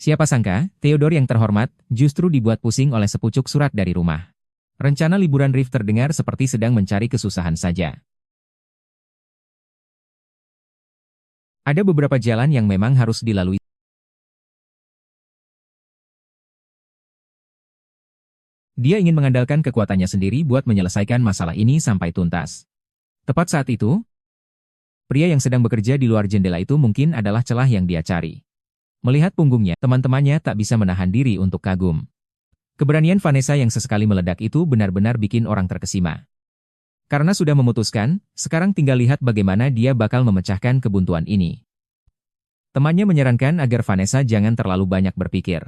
Siapa sangka, Theodore yang terhormat, justru dibuat pusing oleh sepucuk surat dari rumah. Rencana liburan Riff terdengar seperti sedang mencari kesusahan saja. Ada beberapa jalan yang memang harus dilalui. Dia ingin mengandalkan kekuatannya sendiri buat menyelesaikan masalah ini sampai tuntas. Tepat saat itu, pria yang sedang bekerja di luar jendela itu mungkin adalah celah yang dia cari. Melihat punggungnya, teman-temannya tak bisa menahan diri untuk kagum. Keberanian Vanessa yang sesekali meledak itu benar-benar bikin orang terkesima. Karena sudah memutuskan, sekarang tinggal lihat bagaimana dia bakal memecahkan kebuntuan ini. Temannya menyarankan agar Vanessa jangan terlalu banyak berpikir.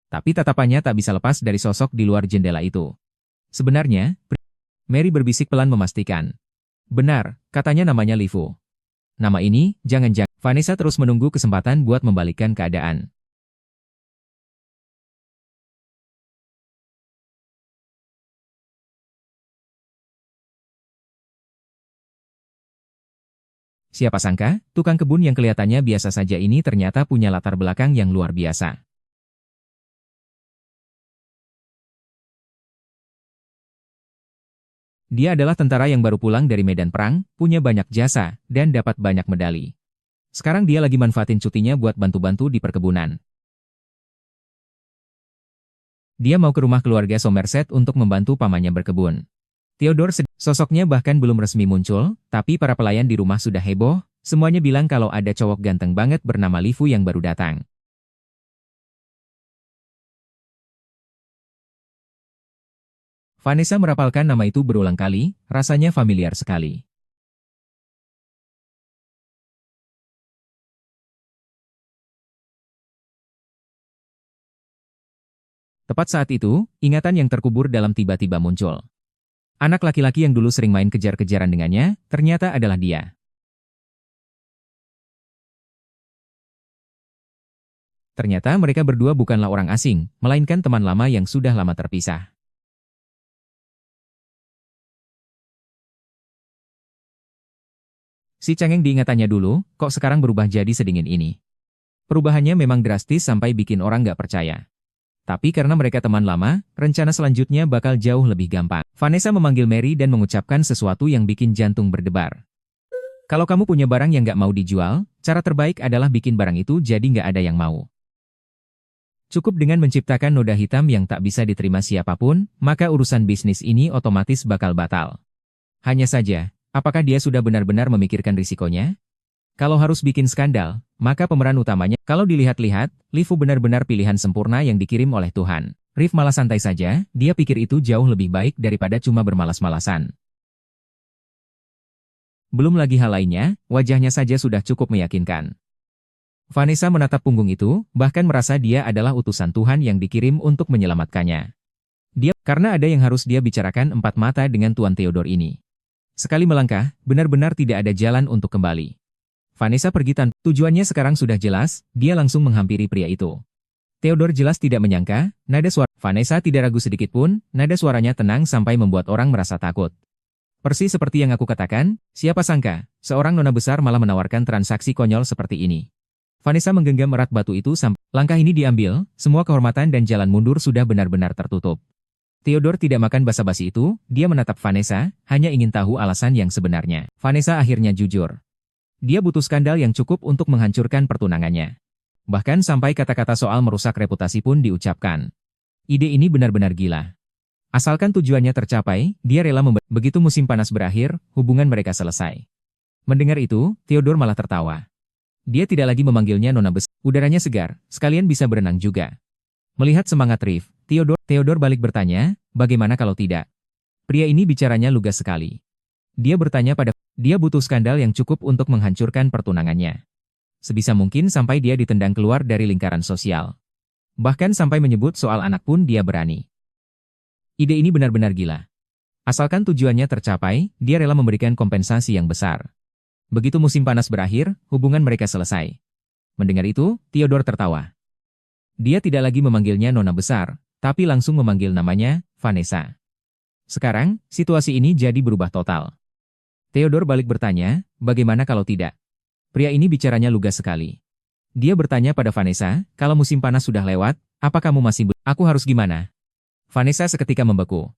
Tapi tatapannya tak bisa lepas dari sosok di luar jendela itu. Sebenarnya, Mary berbisik pelan memastikan. Benar, katanya namanya Lifu. Nama ini, jangan-jangan. Vanessa terus menunggu kesempatan buat membalikkan keadaan. Siapa sangka, tukang kebun yang kelihatannya biasa saja ini ternyata punya latar belakang yang luar biasa. Dia adalah tentara yang baru pulang dari medan perang, punya banyak jasa, dan dapat banyak medali. Sekarang dia lagi manfaatin cutinya buat bantu-bantu di perkebunan. Dia mau ke rumah keluarga Somerset untuk membantu pamannya berkebun. Theodore sosoknya bahkan belum resmi muncul, tapi para pelayan di rumah sudah heboh, semuanya bilang kalau ada cowok ganteng banget bernama Lifu yang baru datang. Vanessa merapalkan nama itu berulang kali, rasanya familiar sekali. Tepat saat itu, ingatan yang terkubur dalam tiba-tiba muncul. Anak laki-laki yang dulu sering main kejar-kejaran dengannya, ternyata adalah dia. Ternyata mereka berdua bukanlah orang asing, melainkan teman lama yang sudah lama terpisah. Si cengeng diingatannya dulu, kok sekarang berubah jadi sedingin ini. Perubahannya memang drastis sampai bikin orang nggak percaya. Tapi karena mereka teman lama, rencana selanjutnya bakal jauh lebih gampang. Vanessa memanggil Mary dan mengucapkan sesuatu yang bikin jantung berdebar. Kalau kamu punya barang yang nggak mau dijual, cara terbaik adalah bikin barang itu jadi nggak ada yang mau. Cukup dengan menciptakan noda hitam yang tak bisa diterima siapapun, maka urusan bisnis ini otomatis bakal batal. Hanya saja, apakah dia sudah benar-benar memikirkan risikonya? Kalau harus bikin skandal, maka pemeran utamanya, kalau dilihat-lihat, Lifu benar-benar pilihan sempurna yang dikirim oleh Tuhan. Riff malah santai saja, dia pikir itu jauh lebih baik daripada cuma bermalas-malasan. Belum lagi hal lainnya, wajahnya saja sudah cukup meyakinkan. Vanessa menatap punggung itu, bahkan merasa dia adalah utusan Tuhan yang dikirim untuk menyelamatkannya. Karena ada yang harus dia bicarakan empat mata dengan Tuan Theodore ini. Sekali melangkah, benar-benar tidak ada jalan untuk kembali. Vanessa pergi tanpa tujuannya sekarang sudah jelas, dia langsung menghampiri pria itu. Theodore jelas tidak menyangka, nada suara Vanessa tidak ragu sedikitpun, nada suaranya tenang sampai membuat orang merasa takut. Persis seperti yang aku katakan, siapa sangka, seorang nona besar malah menawarkan transaksi konyol seperti ini. Vanessa menggenggam erat batu itu sampai langkah ini diambil, semua kehormatan dan jalan mundur sudah benar-benar tertutup. Theodore tidak makan basa-basi itu, dia menatap Vanessa, hanya ingin tahu alasan yang sebenarnya. Vanessa akhirnya jujur. Dia butuh skandal yang cukup untuk menghancurkan pertunangannya. Bahkan sampai kata-kata soal merusak reputasi pun diucapkan. Ide ini benar-benar gila. Asalkan tujuannya tercapai, dia rela begitu musim panas berakhir, hubungan mereka selesai. Mendengar itu, Theodore malah tertawa. Dia tidak lagi memanggilnya nona besar. Udaranya segar, sekalian bisa berenang juga. Melihat semangat Riff, Theodore balik bertanya, bagaimana kalau tidak? Pria ini bicaranya lugas sekali. Dia butuh skandal yang cukup untuk menghancurkan pertunangannya. Sebisa mungkin sampai dia ditendang keluar dari lingkaran sosial. Bahkan sampai menyebut soal anak pun dia berani. Ide ini benar-benar gila. Asalkan tujuannya tercapai, dia rela memberikan kompensasi yang besar. Begitu musim panas berakhir, hubungan mereka selesai. Mendengar itu, Theodore tertawa. Dia tidak lagi memanggilnya nona besar, tapi langsung memanggil namanya, Vanessa. Sekarang, situasi ini jadi berubah total. Theodore balik bertanya, bagaimana kalau tidak? Pria ini bicaranya lugas sekali. Dia bertanya pada Vanessa, kalau musim panas sudah lewat, apa kamu masih aku harus gimana? Vanessa seketika membeku.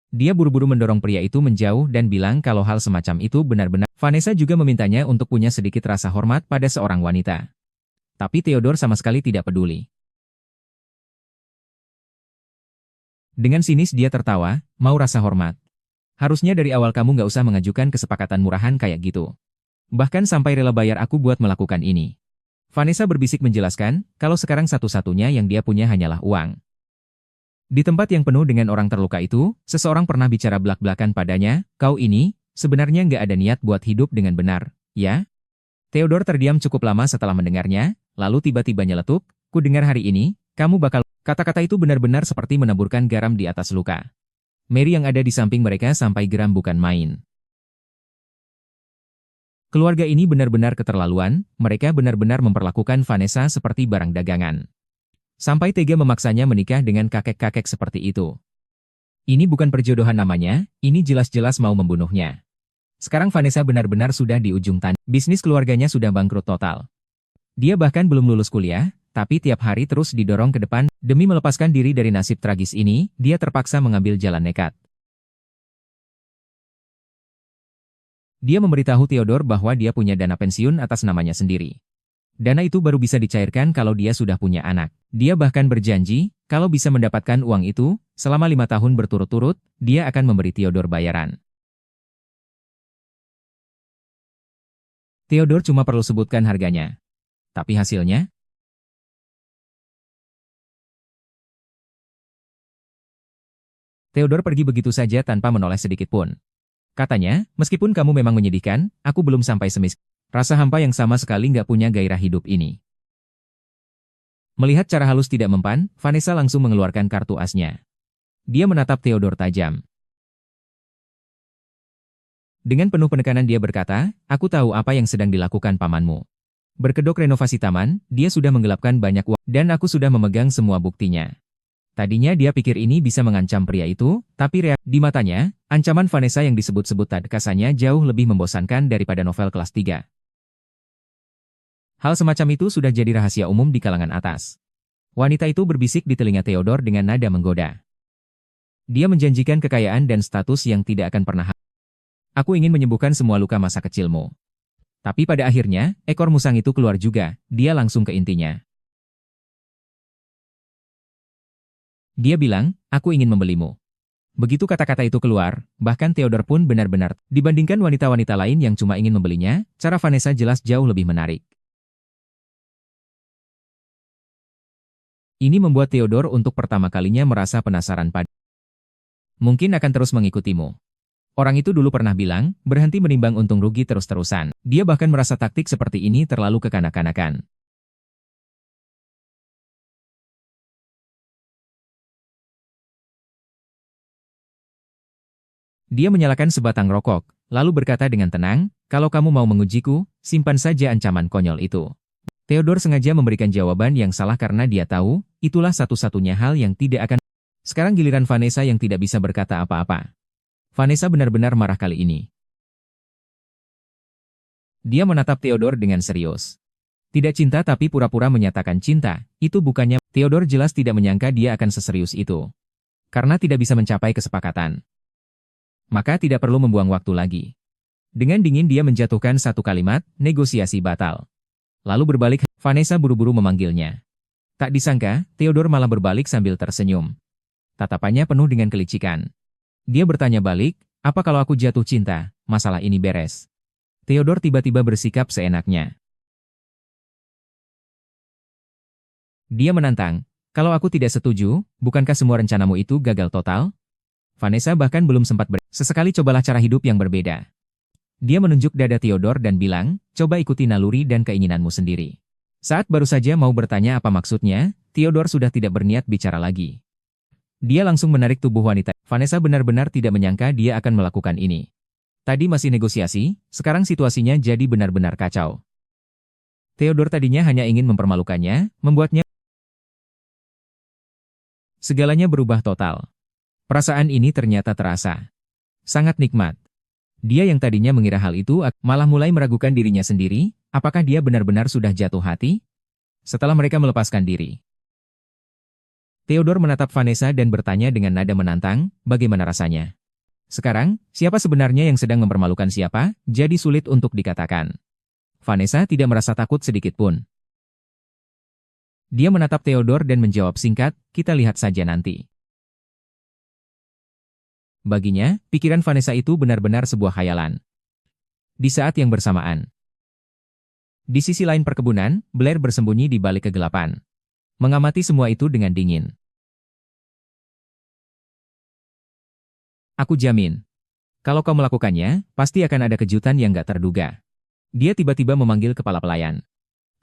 Dia buru-buru mendorong pria itu menjauh dan bilang kalau hal semacam itu benar-benar. Vanessa juga memintanya untuk punya sedikit rasa hormat pada seorang wanita. Tapi Theodore sama sekali tidak peduli. Dengan sinis dia tertawa, mau rasa hormat. Harusnya dari awal kamu nggak usah mengajukan kesepakatan murahan kayak gitu. Bahkan sampai rela bayar aku buat melakukan ini. Vanessa berbisik menjelaskan, kalau sekarang satu-satunya yang dia punya hanyalah uang. Di tempat yang penuh dengan orang terluka itu, seseorang pernah bicara belak-belakan padanya, kau ini, sebenarnya nggak ada niat buat hidup dengan benar, ya? Theodore terdiam cukup lama setelah mendengarnya, lalu tiba-tiba nyeletuk, ku dengar hari ini, kamu bakal... Kata-kata itu benar-benar seperti menaburkan garam di atas luka. Mary yang ada di samping mereka sampai geram bukan main. Keluarga ini benar-benar keterlaluan, mereka benar-benar memperlakukan Vanessa seperti barang dagangan. Sampai tega memaksanya menikah dengan kakek-kakek seperti itu. Ini bukan perjodohan namanya, ini jelas-jelas mau membunuhnya. Sekarang Vanessa benar-benar sudah di ujung tanduk. Bisnis keluarganya sudah bangkrut total. Dia bahkan belum lulus kuliah, tapi tiap hari terus didorong ke depan. Demi melepaskan diri dari nasib tragis ini, dia terpaksa mengambil jalan nekat. Dia memberitahu Theodore bahwa dia punya dana pensiun atas namanya sendiri. Dana itu baru bisa dicairkan kalau dia sudah punya anak. Dia bahkan berjanji, kalau bisa mendapatkan uang itu, selama 5 tahun berturut-turut, dia akan memberi Theodore bayaran. Theodore cuma perlu sebutkan harganya. Tapi hasilnya? Theodore pergi begitu saja tanpa menoleh sedikit pun. Katanya, meskipun kamu memang menyedihkan, aku belum sampai rasa hampa yang sama sekali nggak punya gairah hidup ini. Melihat cara halus tidak mempan, Vanessa langsung mengeluarkan kartu asnya. Dia menatap Theodore tajam. Dengan penuh penekanan dia berkata, aku tahu apa yang sedang dilakukan pamanmu. Berkedok renovasi taman, dia sudah menggelapkan banyak uang, dan aku sudah memegang semua buktinya. Tadinya dia pikir ini bisa mengancam pria itu, tapi di matanya, ancaman Vanessa yang disebut-sebut tadkasannya jauh lebih membosankan daripada novel kelas 3. Hal semacam itu sudah jadi rahasia umum di kalangan atas. Wanita itu berbisik di telinga Theodore dengan nada menggoda. Dia menjanjikan kekayaan dan status yang tidak akan pernah. Aku ingin menyembuhkan semua luka masa kecilmu. Tapi pada akhirnya, ekor musang itu keluar juga, dia langsung ke intinya. Dia bilang, aku ingin membelimu. Begitu kata-kata itu keluar, bahkan Theodore pun benar-benar, dibandingkan wanita-wanita lain yang cuma ingin membelinya, cara Vanessa jelas jauh lebih menarik. Ini membuat Theodore untuk pertama kalinya merasa penasaran pada. Mungkin akan terus mengikutimu. Orang itu dulu pernah bilang, berhenti menimbang untung rugi terus-terusan. Dia bahkan merasa taktik seperti ini terlalu kekanak-kanakan. Dia menyalakan sebatang rokok, lalu berkata dengan tenang, kalau kamu mau mengujiku, simpan saja ancaman konyol itu. Theodore sengaja memberikan jawaban yang salah karena dia tahu, itulah satu-satunya hal yang tidak akan. Sekarang giliran Vanessa yang tidak bisa berkata apa-apa. Vanessa benar-benar marah kali ini. Dia menatap Theodore dengan serius. Tidak cinta tapi pura-pura menyatakan cinta, itu bukannya. Theodore jelas tidak menyangka dia akan seserius itu. Karena tidak bisa mencapai kesepakatan. Maka tidak perlu membuang waktu lagi. Dengan dingin dia menjatuhkan satu kalimat, negosiasi batal. Lalu berbalik, Vanessa buru-buru memanggilnya. Tak disangka, Theodore malah berbalik sambil tersenyum. Tatapannya penuh dengan kelicikan. Dia bertanya balik, apa kalau aku jatuh cinta, masalah ini beres. Theodore tiba-tiba bersikap seenaknya. Dia menantang, kalau aku tidak setuju, bukankah semua rencanamu itu gagal total? Vanessa bahkan belum sempat sesekali cobalah cara hidup yang berbeda. Dia menunjuk dada Theodore dan bilang, coba ikuti naluri dan keinginanmu sendiri. Saat baru saja mau bertanya apa maksudnya, Theodore sudah tidak berniat bicara lagi. Dia langsung menarik tubuh wanita. Vanessa benar-benar tidak menyangka dia akan melakukan ini. Tadi masih negosiasi, sekarang situasinya jadi benar-benar kacau. Theodore tadinya hanya ingin mempermalukannya, membuatnya. Segalanya berubah total. Perasaan ini ternyata terasa sangat nikmat. Dia yang tadinya mengira hal itu malah mulai meragukan dirinya sendiri, apakah dia benar-benar sudah jatuh hati? setelah mereka melepaskan diri. Theodore menatap Vanessa dan bertanya dengan nada menantang, bagaimana rasanya? Sekarang, siapa sebenarnya yang sedang mempermalukan siapa, jadi sulit untuk dikatakan. Vanessa tidak merasa takut sedikit pun. Dia menatap Theodore dan menjawab singkat, kita lihat saja nanti. Baginya, pikiran Vanessa itu benar-benar sebuah khayalan. Di saat yang bersamaan, di sisi lain perkebunan, Blair bersembunyi di balik kegelapan. Mengamati semua itu dengan dingin. Aku jamin, kalau kau melakukannya, pasti akan ada kejutan yang gak terduga. Dia tiba-tiba memanggil kepala pelayan.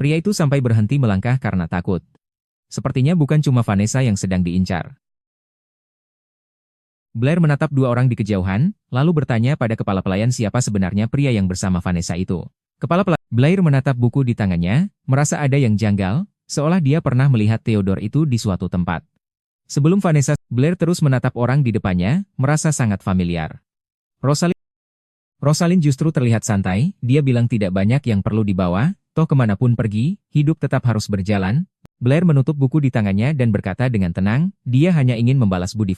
Pria itu sampai berhenti melangkah karena takut. Sepertinya bukan cuma Vanessa yang sedang diincar. Blair menatap dua orang di kejauhan, lalu bertanya pada kepala pelayan siapa sebenarnya pria yang bersama Vanessa itu. Blair menatap buku di tangannya, merasa ada yang janggal, seolah dia pernah melihat Theodore itu di suatu tempat. Sebelum Vanessa, Blair terus menatap orang di depannya, merasa sangat familiar. Rosalind justru terlihat santai, dia bilang tidak banyak yang perlu dibawa, toh kemanapun pergi, hidup tetap harus berjalan. Blair menutup buku di tangannya dan berkata dengan tenang, dia hanya ingin membalas budi.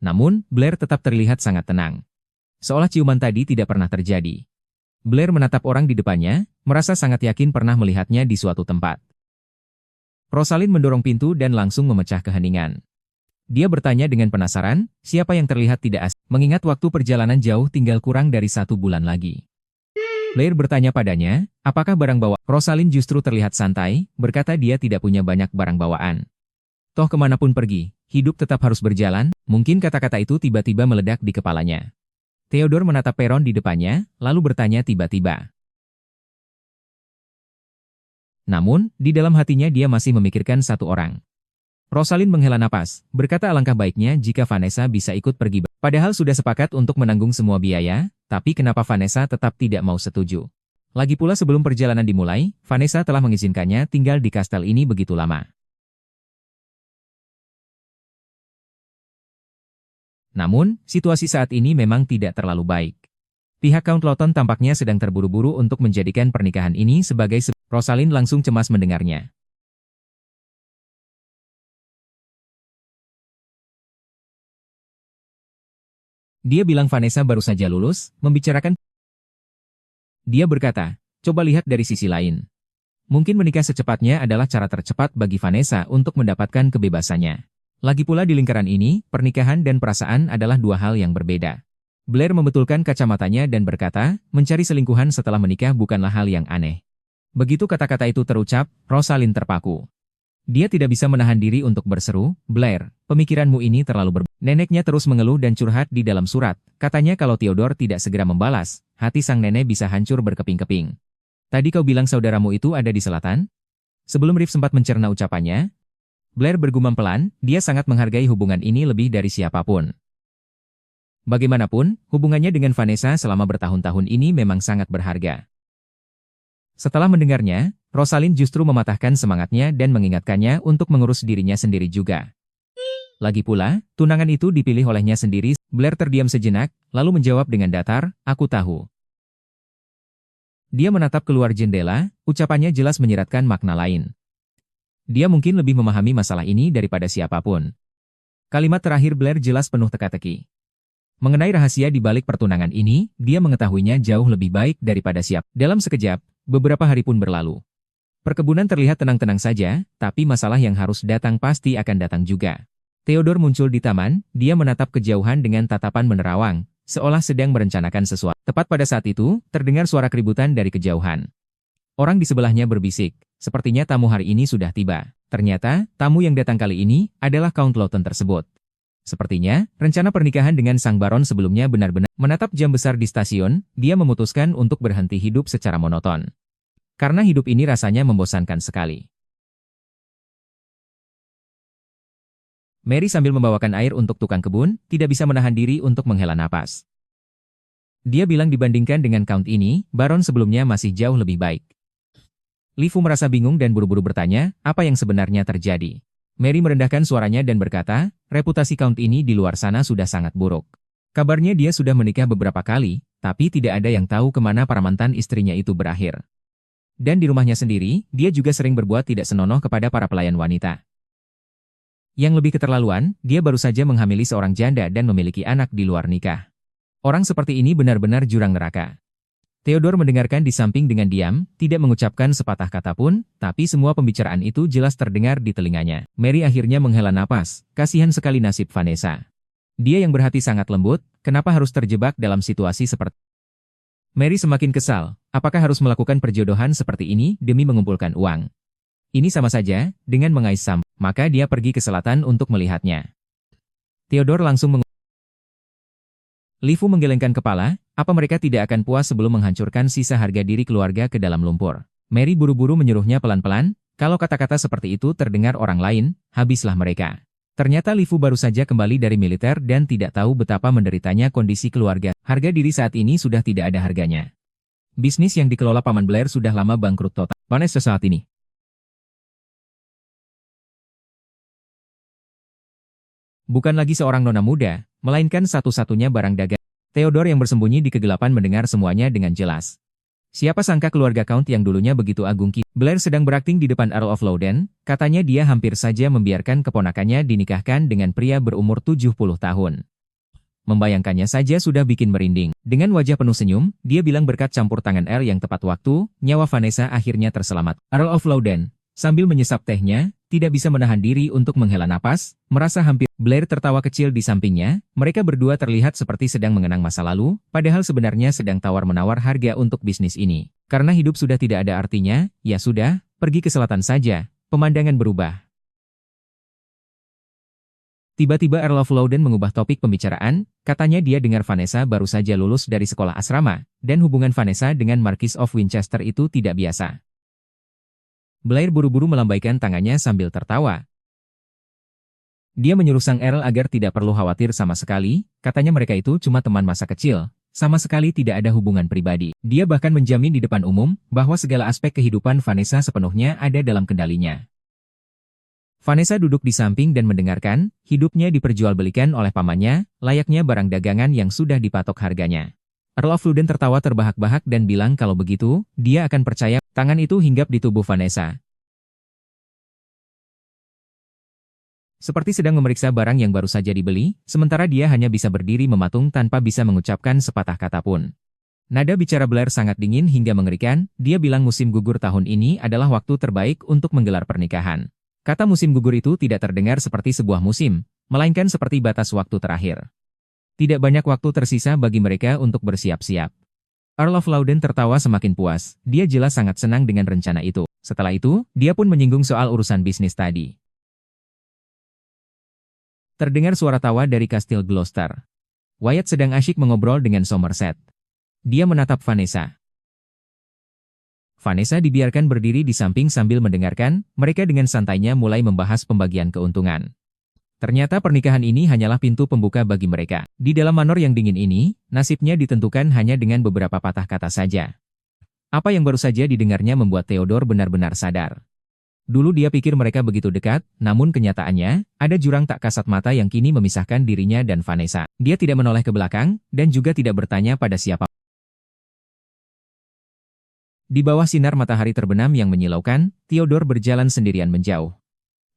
Namun, Blair tetap terlihat sangat tenang. Seolah ciuman tadi tidak pernah terjadi. Blair menatap orang di depannya, merasa sangat yakin pernah melihatnya di suatu tempat. Rosalind mendorong pintu dan langsung memecah keheningan. Dia bertanya dengan penasaran, siapa yang terlihat tidak asing, mengingat waktu perjalanan jauh tinggal kurang dari 1 bulan lagi. Blair bertanya padanya, apakah barang bawaan? Rosalind justru terlihat santai, berkata dia tidak punya banyak barang bawaan. Toh kemanapun pergi, hidup tetap harus berjalan, mungkin kata-kata itu tiba-tiba meledak di kepalanya. Theodore menatap peron di depannya, lalu bertanya tiba-tiba. Namun, di dalam hatinya dia masih memikirkan satu orang. Rosalind menghela napas, berkata alangkah baiknya jika Vanessa bisa ikut pergi. Padahal sudah sepakat untuk menanggung semua biaya, tapi kenapa Vanessa tetap tidak mau setuju? Lagi pula sebelum perjalanan dimulai, Vanessa telah mengizinkannya tinggal di kastel ini begitu lama. Namun, situasi saat ini memang tidak terlalu baik. Pihak Count Lawton tampaknya sedang terburu-buru untuk menjadikan pernikahan ini sebagai Rosalind langsung cemas mendengarnya. Dia bilang Vanessa baru saja lulus, membicarakan. Dia berkata, coba lihat dari sisi lain. Mungkin menikah secepatnya adalah cara tercepat bagi Vanessa untuk mendapatkan kebebasannya. Lagi pula di lingkaran ini, pernikahan dan perasaan adalah dua hal yang berbeda. Blair membetulkan kacamatanya dan berkata, mencari selingkuhan setelah menikah bukanlah hal yang aneh. Begitu kata-kata itu terucap, Rosalind terpaku. Dia tidak bisa menahan diri untuk berseru, Blair, pemikiranmu ini terlalu Neneknya terus mengeluh dan curhat di dalam surat. Katanya kalau Theodore tidak segera membalas, hati sang nenek bisa hancur berkeping-keping. Tadi kau bilang saudaramu itu ada di selatan? Sebelum Riff sempat mencerna ucapannya, Blair bergumam pelan, dia sangat menghargai hubungan ini lebih dari siapapun. Bagaimanapun, hubungannya dengan Vanessa selama bertahun-tahun ini memang sangat berharga. Setelah mendengarnya, Rosalind justru mematahkan semangatnya dan mengingatkannya untuk mengurus dirinya sendiri juga. Lagi pula, tunangan itu dipilih olehnya sendiri. Blair terdiam sejenak, lalu menjawab dengan datar, aku tahu. Dia menatap keluar jendela, ucapannya jelas menyiratkan makna lain. Dia mungkin lebih memahami masalah ini daripada siapapun. Kalimat terakhir Blair jelas penuh teka-teki. Mengenai rahasia di balik pertunangan ini, dia mengetahuinya jauh lebih baik daripada siapa. Dalam sekejap, beberapa hari pun berlalu. Perkebunan terlihat tenang-tenang saja, tapi masalah yang harus datang pasti akan datang juga. Theodore muncul di taman, dia menatap kejauhan dengan tatapan menerawang, seolah sedang merencanakan sesuatu. Tepat pada saat itu, terdengar suara keributan dari kejauhan. Orang di sebelahnya berbisik, sepertinya tamu hari ini sudah tiba. Ternyata, tamu yang datang kali ini adalah Count Lawton tersebut. Sepertinya, rencana pernikahan dengan sang baron sebelumnya benar-benar. Menatap jam besar di stasiun, dia memutuskan untuk berhenti hidup secara monoton. Karena hidup ini rasanya membosankan sekali. Mary sambil membawakan air untuk tukang kebun, tidak bisa menahan diri untuk menghela napas. Dia bilang dibandingkan dengan Count ini, baron sebelumnya masih jauh lebih baik. Li Fu merasa bingung dan buru-buru bertanya, apa yang sebenarnya terjadi? Mary merendahkan suaranya dan berkata, reputasi Count ini di luar sana sudah sangat buruk. Kabarnya dia sudah menikah beberapa kali, tapi tidak ada yang tahu kemana para mantan istrinya itu berakhir. Dan di rumahnya sendiri, dia juga sering berbuat tidak senonoh kepada para pelayan wanita. Yang lebih keterlaluan, dia baru saja menghamili seorang janda dan memiliki anak di luar nikah. Orang seperti ini benar-benar jurang neraka. Theodore mendengarkan di samping dengan diam, tidak mengucapkan sepatah kata pun, tapi semua pembicaraan itu jelas terdengar di telinganya. Mary akhirnya menghela napas, kasihan sekali nasib Vanessa. Dia yang berhati sangat lembut, kenapa harus terjebak dalam situasi seperti Mary semakin kesal, apakah harus melakukan perjodohan seperti ini demi mengumpulkan uang? Ini sama saja dengan mengais Sam, maka dia pergi ke selatan untuk melihatnya. Theodore langsung Li Fu menggelengkan kepala, apa mereka tidak akan puas sebelum menghancurkan sisa harga diri keluarga ke dalam lumpur. Mary buru-buru menyuruhnya pelan-pelan, kalau kata-kata seperti itu terdengar orang lain, habislah mereka. Ternyata Li Fu baru saja kembali dari militer dan tidak tahu betapa menderitanya kondisi keluarga. Harga diri saat ini sudah tidak ada harganya. Bisnis yang dikelola Paman Blair sudah lama bangkrut total. Vanessa saat ini bukan lagi seorang nona muda, melainkan satu-satunya barang dagang. Theodore yang bersembunyi di kegelapan mendengar semuanya dengan jelas. Siapa sangka keluarga Count yang dulunya begitu agung kini. Blair sedang berakting di depan Earl of Loudon, katanya dia hampir saja membiarkan keponakannya dinikahkan dengan pria berumur 70 tahun. Membayangkannya saja sudah bikin merinding. Dengan wajah penuh senyum, dia bilang berkat campur tangan Earl yang tepat waktu, nyawa Vanessa akhirnya terselamat. Earl of Loudon, sambil menyesap tehnya, tidak bisa menahan diri untuk menghela napas, merasa hampir. Blair tertawa kecil di sampingnya, mereka berdua terlihat seperti sedang mengenang masa lalu, padahal sebenarnya sedang tawar-menawar harga untuk bisnis ini. Karena hidup sudah tidak ada artinya, ya sudah, pergi ke selatan saja, pemandangan berubah. Tiba-tiba Earl of Loudon mengubah topik pembicaraan, katanya dia dengar Vanessa baru saja lulus dari sekolah asrama, dan hubungan Vanessa dengan Marquis of Winchester itu tidak biasa. Blair buru-buru melambaikan tangannya sambil tertawa. Dia menyuruh sang Earl agar tidak perlu khawatir sama sekali, katanya mereka itu cuma teman masa kecil, sama sekali tidak ada hubungan pribadi. Dia bahkan menjamin di depan umum, bahwa segala aspek kehidupan Vanessa sepenuhnya ada dalam kendalinya. Vanessa duduk di samping dan mendengarkan, hidupnya diperjualbelikan oleh pamannya, layaknya barang dagangan yang sudah dipatok harganya. Earl of Loudon tertawa terbahak-bahak dan bilang kalau begitu, dia akan percaya. Tangan itu hinggap di tubuh Vanessa. Seperti sedang memeriksa barang yang baru saja dibeli, sementara dia hanya bisa berdiri mematung tanpa bisa mengucapkan sepatah kata pun. Nada bicara Blair sangat dingin hingga mengerikan, dia bilang musim gugur tahun ini adalah waktu terbaik untuk menggelar pernikahan. Kata musim gugur itu tidak terdengar seperti sebuah musim, melainkan seperti batas waktu terakhir. Tidak banyak waktu tersisa bagi mereka untuk bersiap-siap. Earl of Loudon tertawa semakin puas, dia jelas sangat senang dengan rencana itu. Setelah itu, dia pun menyinggung soal urusan bisnis tadi. Terdengar suara tawa dari kastil Gloucester. Wyatt sedang asyik mengobrol dengan Somerset. Dia menatap Vanessa. Vanessa dibiarkan berdiri di samping sambil mendengarkan, mereka dengan santainya mulai membahas pembagian keuntungan. Ternyata pernikahan ini hanyalah pintu pembuka bagi mereka. Di dalam manor yang dingin ini, nasibnya ditentukan hanya dengan beberapa patah kata saja. Apa yang baru saja didengarnya membuat Theodore benar-benar sadar. Dulu dia pikir mereka begitu dekat, namun kenyataannya, ada jurang tak kasat mata yang kini memisahkan dirinya dan Vanessa. Dia tidak menoleh ke belakang, dan juga tidak bertanya pada siapa. Di bawah sinar matahari terbenam yang menyilaukan, Theodore berjalan sendirian menjauh.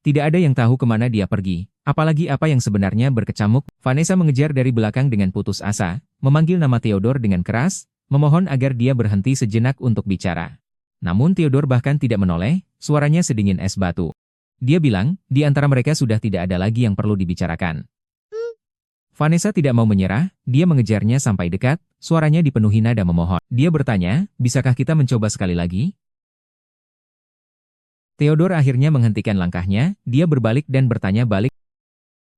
Tidak ada yang tahu kemana dia pergi, apalagi apa yang sebenarnya berkecamuk. Vanessa mengejar dari belakang dengan putus asa, memanggil nama Theodore dengan keras, memohon agar dia berhenti sejenak untuk bicara. Namun Theodore bahkan tidak menoleh, suaranya sedingin es batu. Dia bilang, di antara mereka sudah tidak ada lagi yang perlu dibicarakan. Vanessa tidak mau menyerah, dia mengejarnya sampai dekat, suaranya dipenuhi nada memohon. Dia bertanya, bisakah kita mencoba sekali lagi? Theodore akhirnya menghentikan langkahnya, dia berbalik dan bertanya balik.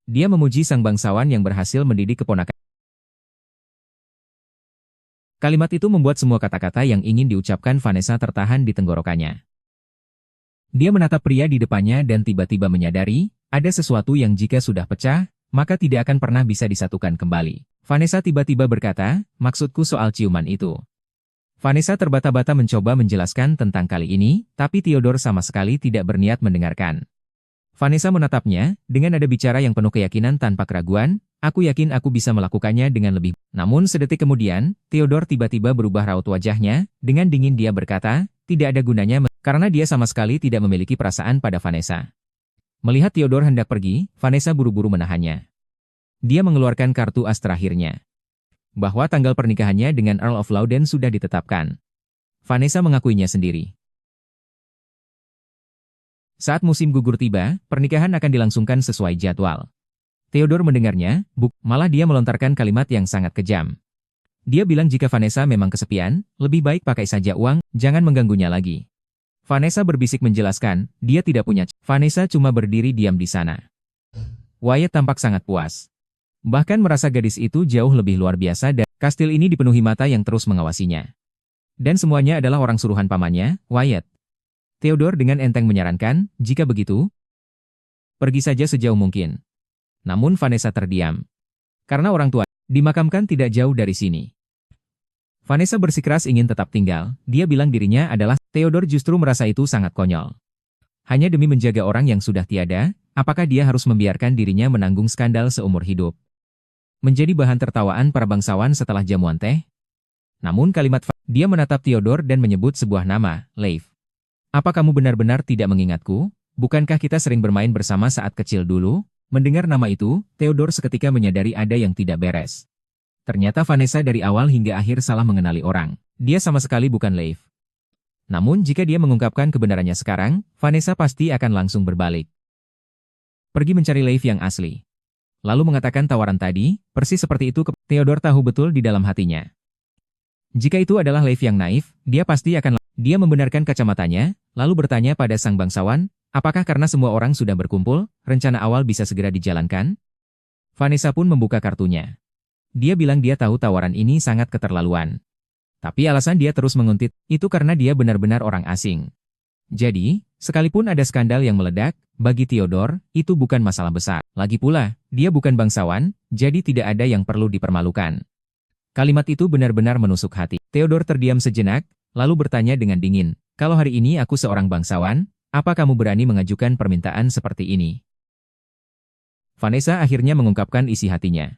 Dia memuji sang bangsawan yang berhasil mendidik keponakan. Kalimat itu membuat semua kata-kata yang ingin diucapkan Vanessa tertahan di tenggorokannya. Dia menatap pria di depannya dan tiba-tiba menyadari, ada sesuatu yang jika sudah pecah, maka tidak akan pernah bisa disatukan kembali. Vanessa tiba-tiba berkata, maksudku soal ciuman itu. Vanessa terbata-bata mencoba menjelaskan tentang kali ini, tapi Theodore sama sekali tidak berniat mendengarkan. Vanessa menatapnya, dengan nada bicara yang penuh keyakinan tanpa keraguan, aku yakin aku bisa melakukannya dengan lebih. Namun sedetik kemudian, Theodore tiba-tiba berubah raut wajahnya, dengan dingin dia berkata, Tidak ada gunanya karena dia sama sekali tidak memiliki perasaan pada Vanessa. Melihat Theodore hendak pergi, Vanessa buru-buru menahannya. Dia mengeluarkan kartu as terakhirnya. Bahwa tanggal pernikahannya dengan Earl of Loudon sudah ditetapkan. Vanessa mengakuinya sendiri. Saat musim gugur tiba, pernikahan akan dilangsungkan sesuai jadwal. Theodore mendengarnya, malah dia melontarkan kalimat yang sangat kejam. Dia bilang jika Vanessa memang kesepian, lebih baik pakai saja uang, jangan mengganggunya lagi. Vanessa berbisik menjelaskan, dia tidak punya. Vanessa cuma berdiri diam di sana. Wyatt tampak sangat puas. Bahkan merasa gadis itu jauh lebih luar biasa dan kastil ini dipenuhi mata yang terus mengawasinya. Dan semuanya adalah orang suruhan pamannya, Wyatt. Theodore dengan enteng menyarankan, jika begitu, pergi saja sejauh mungkin. Namun Vanessa terdiam. Karena orang tua dimakamkan tidak jauh dari sini. Vanessa bersikeras ingin tetap tinggal, dia bilang dirinya adalah, Theodore justru merasa itu sangat konyol. Hanya demi menjaga orang yang sudah tiada, apakah dia harus membiarkan dirinya menanggung skandal seumur hidup? Menjadi bahan tertawaan para bangsawan setelah jamuan teh? Namun kalimat dia menatap Theodore dan menyebut sebuah nama, Leif. Apa kamu benar-benar tidak mengingatku? Bukankah kita sering bermain bersama saat kecil dulu? Mendengar nama itu, Theodore seketika menyadari ada yang tidak beres. Ternyata Vanessa dari awal hingga akhir salah mengenali orang. Dia sama sekali bukan Leif. Namun jika dia mengungkapkan kebenarannya sekarang, Vanessa pasti akan langsung berbalik. Pergi mencari Leif yang asli. Lalu mengatakan tawaran tadi, persis seperti itu Theodore tahu betul di dalam hatinya. Jika itu adalah Leif yang naif, dia pasti akan. Dia membenarkan kacamatanya, lalu bertanya pada sang bangsawan, apakah karena semua orang sudah berkumpul, rencana awal bisa segera dijalankan? Vanessa pun membuka kartunya. Dia bilang dia tahu tawaran ini sangat keterlaluan. Tapi alasan dia terus menguntit, itu karena dia benar-benar orang asing. Jadi, sekalipun ada skandal yang meledak, bagi Theodore, itu bukan masalah besar. Lagi pula, dia bukan bangsawan, jadi tidak ada yang perlu dipermalukan. Kalimat itu benar-benar menusuk hati. Theodore terdiam sejenak, lalu bertanya dengan dingin, kalau hari ini aku seorang bangsawan, apa kamu berani mengajukan permintaan seperti ini? Vanessa akhirnya mengungkapkan isi hatinya.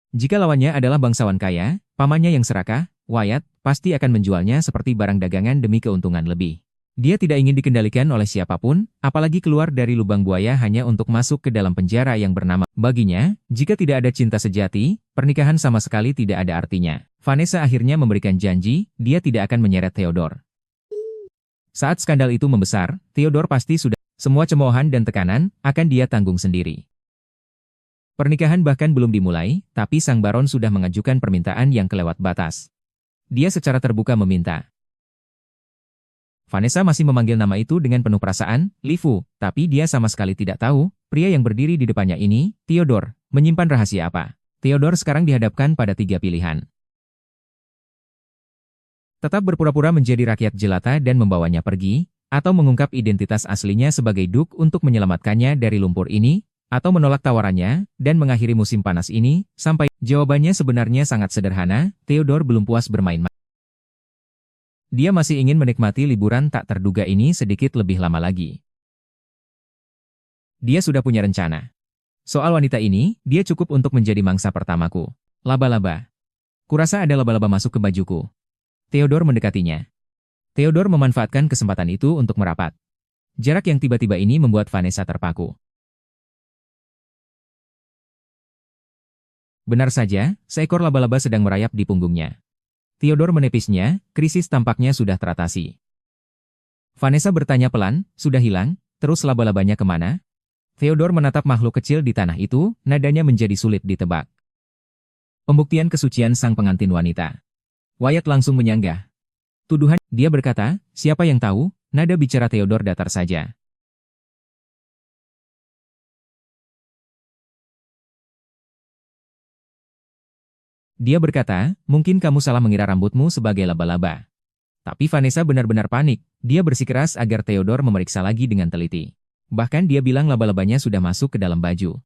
Jika lawannya adalah bangsawan kaya, pamannya yang serakah, Wyatt, pasti akan menjualnya seperti barang dagangan demi keuntungan lebih. Dia tidak ingin dikendalikan oleh siapapun, apalagi keluar dari lubang buaya hanya untuk masuk ke dalam penjara yang bernama. Baginya, jika tidak ada cinta sejati, pernikahan sama sekali tidak ada artinya. Vanessa akhirnya memberikan janji, dia tidak akan menyeret Theodore. Saat skandal itu membesar, Theodore pasti sudah, semua cemoohan dan tekanan, akan dia tanggung sendiri. Pernikahan bahkan belum dimulai, tapi sang baron sudah mengajukan permintaan yang kelewat batas. Dia secara terbuka meminta. Vanessa masih memanggil nama itu dengan penuh perasaan, Lifu, tapi dia sama sekali tidak tahu, pria yang berdiri di depannya ini, Theodore, menyimpan rahasia apa. Theodore sekarang dihadapkan pada 3 pilihan. Tetap berpura-pura menjadi rakyat jelata dan membawanya pergi, atau mengungkap identitas aslinya sebagai Duke untuk menyelamatkannya dari lumpur ini, atau menolak tawarannya, dan mengakhiri musim panas ini, sampai jawabannya sebenarnya sangat sederhana, Theodore belum puas bermain. Dia masih ingin menikmati liburan tak terduga ini sedikit lebih lama lagi. Dia sudah punya rencana. Soal wanita ini, dia cukup untuk menjadi mangsa pertamaku. Laba-laba. Kurasa ada laba-laba masuk ke bajuku. Theodore mendekatinya. Theodore memanfaatkan kesempatan itu untuk merapat. Jarak yang tiba-tiba ini membuat Vanessa terpaku. Benar saja, seekor laba-laba sedang merayap di punggungnya. Theodore menepisnya, krisis tampaknya sudah teratasi. Vanessa bertanya pelan, sudah hilang, terus laba-labanya kemana? Theodore menatap makhluk kecil di tanah itu, nadanya menjadi sulit ditebak. Pembuktian kesucian sang pengantin wanita. Wyatt langsung menyanggah. Tuduhan, dia berkata, siapa yang tahu, nada bicara Theodore datar saja. Dia berkata, mungkin kamu salah mengira rambutmu sebagai laba-laba. Tapi Vanessa benar-benar panik, dia bersikeras agar Theodore memeriksa lagi dengan teliti. Bahkan dia bilang laba-labanya sudah masuk ke dalam baju.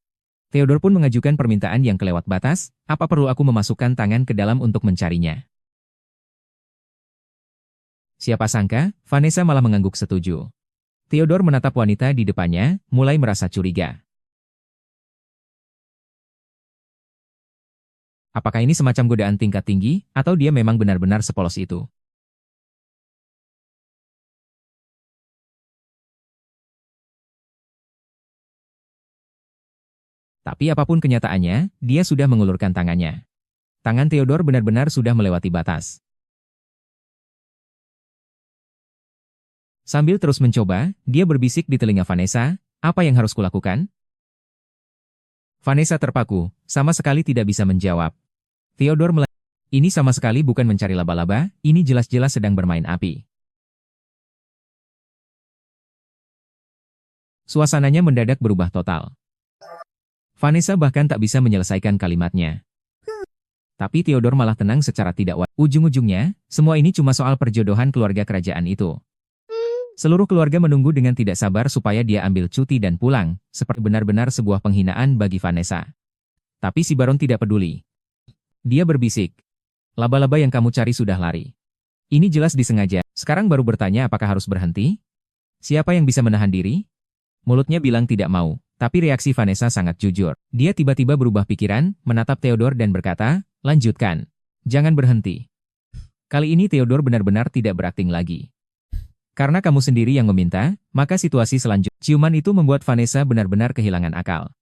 Theodore pun mengajukan permintaan yang kelewat batas, apa perlu aku memasukkan tangan ke dalam untuk mencarinya? Siapa sangka, Vanessa malah mengangguk setuju. Theodore menatap wanita di depannya, mulai merasa curiga. Apakah ini semacam godaan tingkat tinggi, atau dia memang benar-benar sepolos itu? Tapi apapun kenyataannya, dia sudah mengulurkan tangannya. Tangan Theodore benar-benar sudah melewati batas. Sambil terus mencoba, dia berbisik di telinga Vanessa, apa yang harus kulakukan? Vanessa terpaku, sama sekali tidak bisa menjawab. Theodore ini sama sekali bukan mencari laba-laba, ini jelas-jelas sedang bermain api. Suasananya mendadak berubah total. Vanessa bahkan tak bisa menyelesaikan kalimatnya. Tapi Theodore malah tenang secara tidak wajar. Ujung-ujungnya, semua ini cuma soal perjodohan keluarga kerajaan itu. Seluruh keluarga menunggu dengan tidak sabar supaya dia ambil cuti dan pulang, seperti benar-benar sebuah penghinaan bagi Vanessa. Tapi si Baron tidak peduli. Dia berbisik. Laba-laba yang kamu cari sudah lari. Ini jelas disengaja. Sekarang baru bertanya apakah harus berhenti? Siapa yang bisa menahan diri? Mulutnya bilang tidak mau. Tapi reaksi Vanessa sangat jujur. Dia tiba-tiba berubah pikiran, menatap Theodore dan berkata, lanjutkan. Jangan berhenti. Kali ini Theodore benar-benar tidak berakting lagi. Karena kamu sendiri yang meminta, maka situasi selanjutnya. Ciuman itu membuat Vanessa benar-benar kehilangan akal.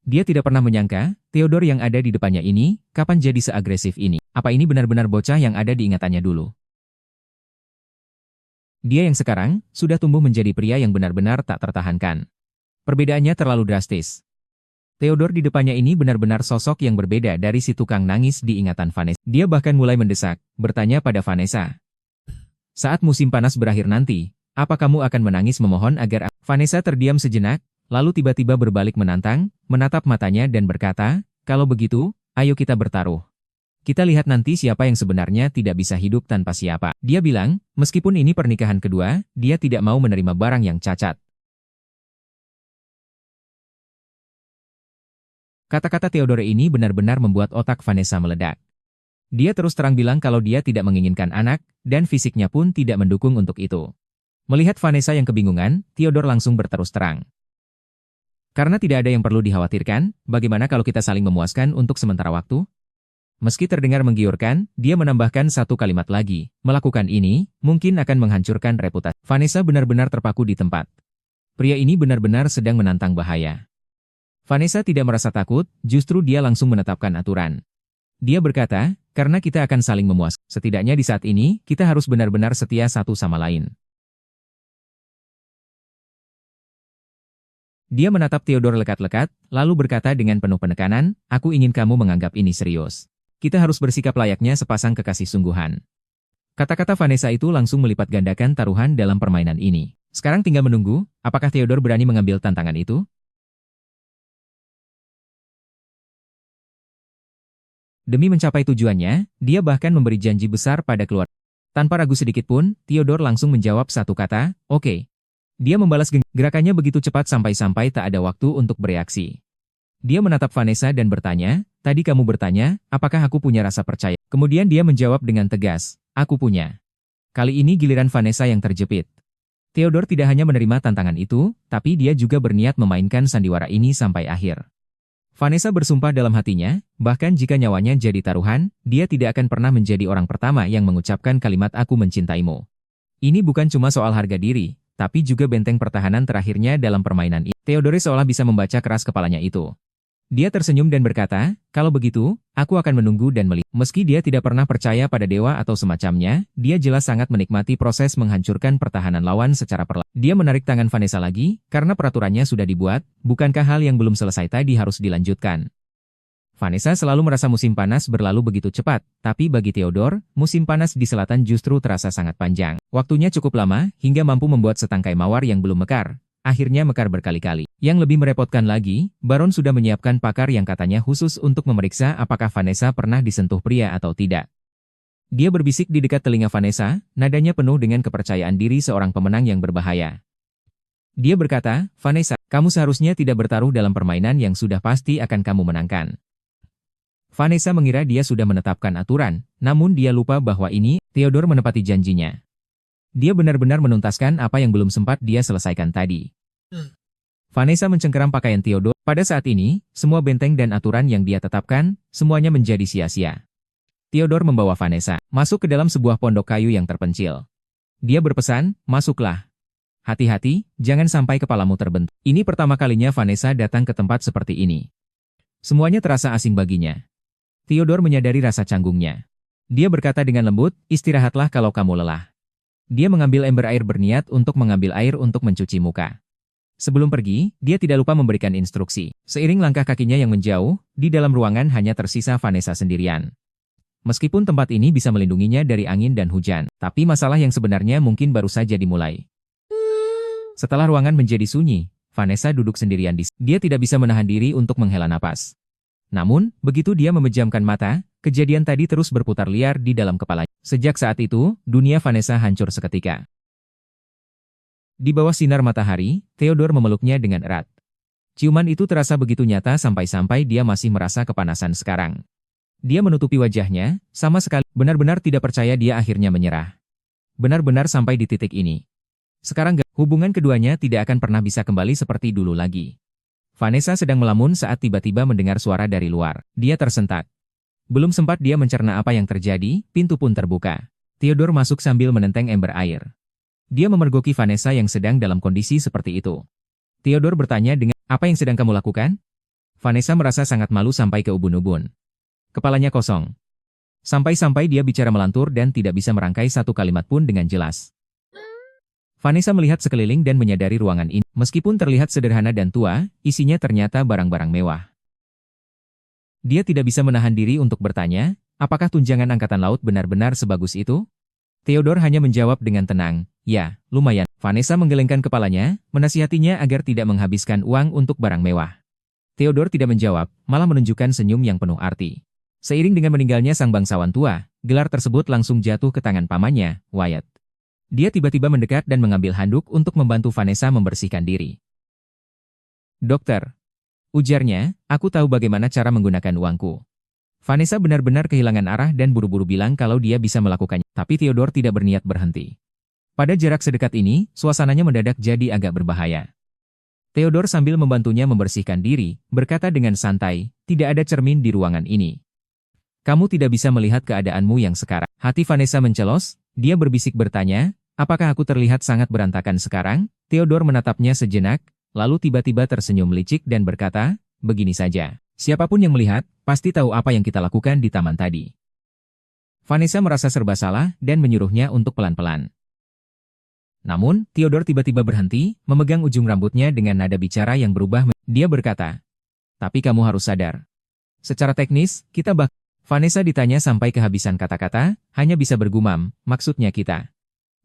Dia tidak pernah menyangka, Theodore yang ada di depannya ini, kapan jadi seagresif ini. Apa ini benar-benar bocah yang ada di ingatannya dulu? Dia yang sekarang, sudah tumbuh menjadi pria yang benar-benar tak tertahankan. Perbedaannya terlalu drastis. Theodore di depannya ini benar-benar sosok yang berbeda dari si tukang nangis di ingatan Vanessa. Dia bahkan mulai mendesak, bertanya pada Vanessa. Saat musim panas berakhir nanti, apa kamu akan menangis memohon agar... Vanessa terdiam sejenak, lalu tiba-tiba berbalik menantang, menatap matanya dan berkata, kalau begitu, ayo kita bertaruh. Kita lihat nanti siapa yang sebenarnya tidak bisa hidup tanpa siapa. Dia bilang, meskipun ini pernikahan kedua, dia tidak mau menerima barang yang cacat. Kata-kata Theodore ini benar-benar membuat otak Vanessa meledak. Dia terus terang bilang kalau dia tidak menginginkan anak, dan fisiknya pun tidak mendukung untuk itu. Melihat Vanessa yang kebingungan, Theodore langsung berterus terang. Karena tidak ada yang perlu dikhawatirkan, bagaimana kalau kita saling memuaskan untuk sementara waktu? Meski terdengar menggiurkan, dia menambahkan satu kalimat lagi, melakukan ini, mungkin akan menghancurkan reputasi. Vanessa benar-benar terpaku di tempat. Pria ini benar-benar sedang menantang bahaya. Vanessa tidak merasa takut, justru dia langsung menetapkan aturan. Dia berkata, karena kita akan saling memuaskan. Setidaknya di saat ini, kita harus benar-benar setia satu sama lain. Dia menatap Theodore lekat-lekat, lalu berkata dengan penuh penekanan, aku ingin kamu menganggap ini serius. Kita harus bersikap layaknya sepasang kekasih sungguhan. Kata-kata Vanessa itu langsung melipat gandakan taruhan dalam permainan ini. Sekarang tinggal menunggu, apakah Theodore berani mengambil tantangan itu? Demi mencapai tujuannya, dia bahkan memberi janji besar pada keluarga. Tanpa ragu sedikit pun, Theodore langsung menjawab satu kata, oke. Dia membalas gerakannya begitu cepat sampai-sampai tak ada waktu untuk bereaksi. Dia menatap Vanessa dan bertanya, tadi kamu bertanya, apakah aku punya rasa percaya? Kemudian dia menjawab dengan tegas, aku punya. Kali ini giliran Vanessa yang terjepit. Theodore tidak hanya menerima tantangan itu, tapi dia juga berniat memainkan sandiwara ini sampai akhir. Vanessa bersumpah dalam hatinya, bahkan jika nyawanya jadi taruhan, dia tidak akan pernah menjadi orang pertama yang mengucapkan kalimat aku mencintaimu. Ini bukan cuma soal harga diri, tapi juga benteng pertahanan terakhirnya dalam permainan ini. Theodore seolah bisa membaca keras kepalanya itu. Dia tersenyum dan berkata, kalau begitu, aku akan menunggu dan melihat. Meski dia tidak pernah percaya pada dewa atau semacamnya, dia jelas sangat menikmati proses menghancurkan pertahanan lawan secara perlahan. Dia menarik tangan Vanessa lagi, karena peraturannya sudah dibuat, bukankah hal yang belum selesai tadi harus dilanjutkan? Vanessa selalu merasa musim panas berlalu begitu cepat, tapi bagi Theodore, musim panas di selatan justru terasa sangat panjang. Waktunya cukup lama, hingga mampu membuat setangkai mawar yang belum mekar. Akhirnya mekar berkali-kali. Yang lebih merepotkan lagi, Baron sudah menyiapkan pakar yang katanya khusus untuk memeriksa apakah Vanessa pernah disentuh pria atau tidak. Dia berbisik di dekat telinga Vanessa, nadanya penuh dengan kepercayaan diri seorang pemenang yang berbahaya. Dia berkata, Vanessa, kamu seharusnya tidak bertaruh dalam permainan yang sudah pasti akan kamu menangkan. Vanessa mengira dia sudah menetapkan aturan, namun dia lupa bahwa ini, Theodore menepati janjinya. Dia benar-benar menuntaskan apa yang belum sempat dia selesaikan tadi. Vanessa mencengkeram pakaian Theodore. Pada saat ini, semua benteng dan aturan yang dia tetapkan, semuanya menjadi sia-sia. Theodore membawa Vanessa masuk ke dalam sebuah pondok kayu yang terpencil. Dia berpesan, masuklah. Hati-hati, jangan sampai kepalamu terbentuk. Ini pertama kalinya Vanessa datang ke tempat seperti ini. Semuanya terasa asing baginya. Theodore menyadari rasa canggungnya. Dia berkata dengan lembut, istirahatlah kalau kamu lelah. Dia mengambil ember air berniat untuk mengambil air untuk mencuci muka. Sebelum pergi, dia tidak lupa memberikan instruksi. Seiring langkah kakinya yang menjauh, di dalam ruangan hanya tersisa Vanessa sendirian. Meskipun tempat ini bisa melindunginya dari angin dan hujan, tapi masalah yang sebenarnya mungkin baru saja dimulai. Setelah ruangan menjadi sunyi, Vanessa duduk sendirian di. Dia tidak bisa menahan diri untuk menghela napas. Namun, begitu dia memejamkan mata, kejadian tadi terus berputar liar di dalam kepalanya. Sejak saat itu, dunia Vanessa hancur seketika. Di bawah sinar matahari, Theodore memeluknya dengan erat. Ciuman itu terasa begitu nyata sampai-sampai dia masih merasa kepanasan sekarang. Dia menutupi wajahnya, sama sekali benar-benar tidak percaya dia akhirnya menyerah. Benar-benar sampai di titik ini. Sekarang hubungan keduanya tidak akan pernah bisa kembali seperti dulu lagi. Vanessa sedang melamun saat tiba-tiba mendengar suara dari luar. Dia tersentak. Belum sempat dia mencerna apa yang terjadi, pintu pun terbuka. Theodore masuk sambil menenteng ember air. Dia memergoki Vanessa yang sedang dalam kondisi seperti itu. Theodore bertanya dengan, apa yang sedang kamu lakukan? Vanessa merasa sangat malu sampai ke ubun-ubun. Kepalanya kosong. Sampai-sampai dia bicara melantur dan tidak bisa merangkai satu kalimat pun dengan jelas. Vanessa melihat sekeliling dan menyadari ruangan ini. Meskipun terlihat sederhana dan tua, isinya ternyata barang-barang mewah. Dia tidak bisa menahan diri untuk bertanya, apakah tunjangan angkatan laut benar-benar sebagus itu? Theodore hanya menjawab dengan tenang, ya, lumayan. Vanessa menggelengkan kepalanya, menasihatinya agar tidak menghabiskan uang untuk barang mewah. Theodore tidak menjawab, malah menunjukkan senyum yang penuh arti. Seiring dengan meninggalnya sang bangsawan tua, gelar tersebut langsung jatuh ke tangan pamannya, Wyatt. Dia tiba-tiba mendekat dan mengambil handuk untuk membantu Vanessa membersihkan diri. Dokter, ujarnya, aku tahu bagaimana cara menggunakan uangku. Vanessa benar-benar kehilangan arah dan buru-buru bilang kalau dia bisa melakukannya, tapi Theodore tidak berniat berhenti. Pada jarak sedekat ini, suasananya mendadak jadi agak berbahaya. Theodore sambil membantunya membersihkan diri, berkata dengan santai, tidak ada cermin di ruangan ini. Kamu tidak bisa melihat keadaanmu yang sekarang. Hati Vanessa mencelos, dia berbisik bertanya, apakah aku terlihat sangat berantakan sekarang? Theodore menatapnya sejenak, lalu tiba-tiba tersenyum licik dan berkata, begini saja. Siapapun yang melihat, pasti tahu apa yang kita lakukan di taman tadi. Vanessa merasa serba salah dan menyuruhnya untuk pelan-pelan. Namun, Theodore tiba-tiba berhenti, memegang ujung rambutnya dengan nada bicara yang berubah. Dia berkata, tapi kamu harus sadar. Secara teknis, kita Vanessa ditanya sampai kehabisan kata-kata, hanya bisa bergumam, maksudnya kita.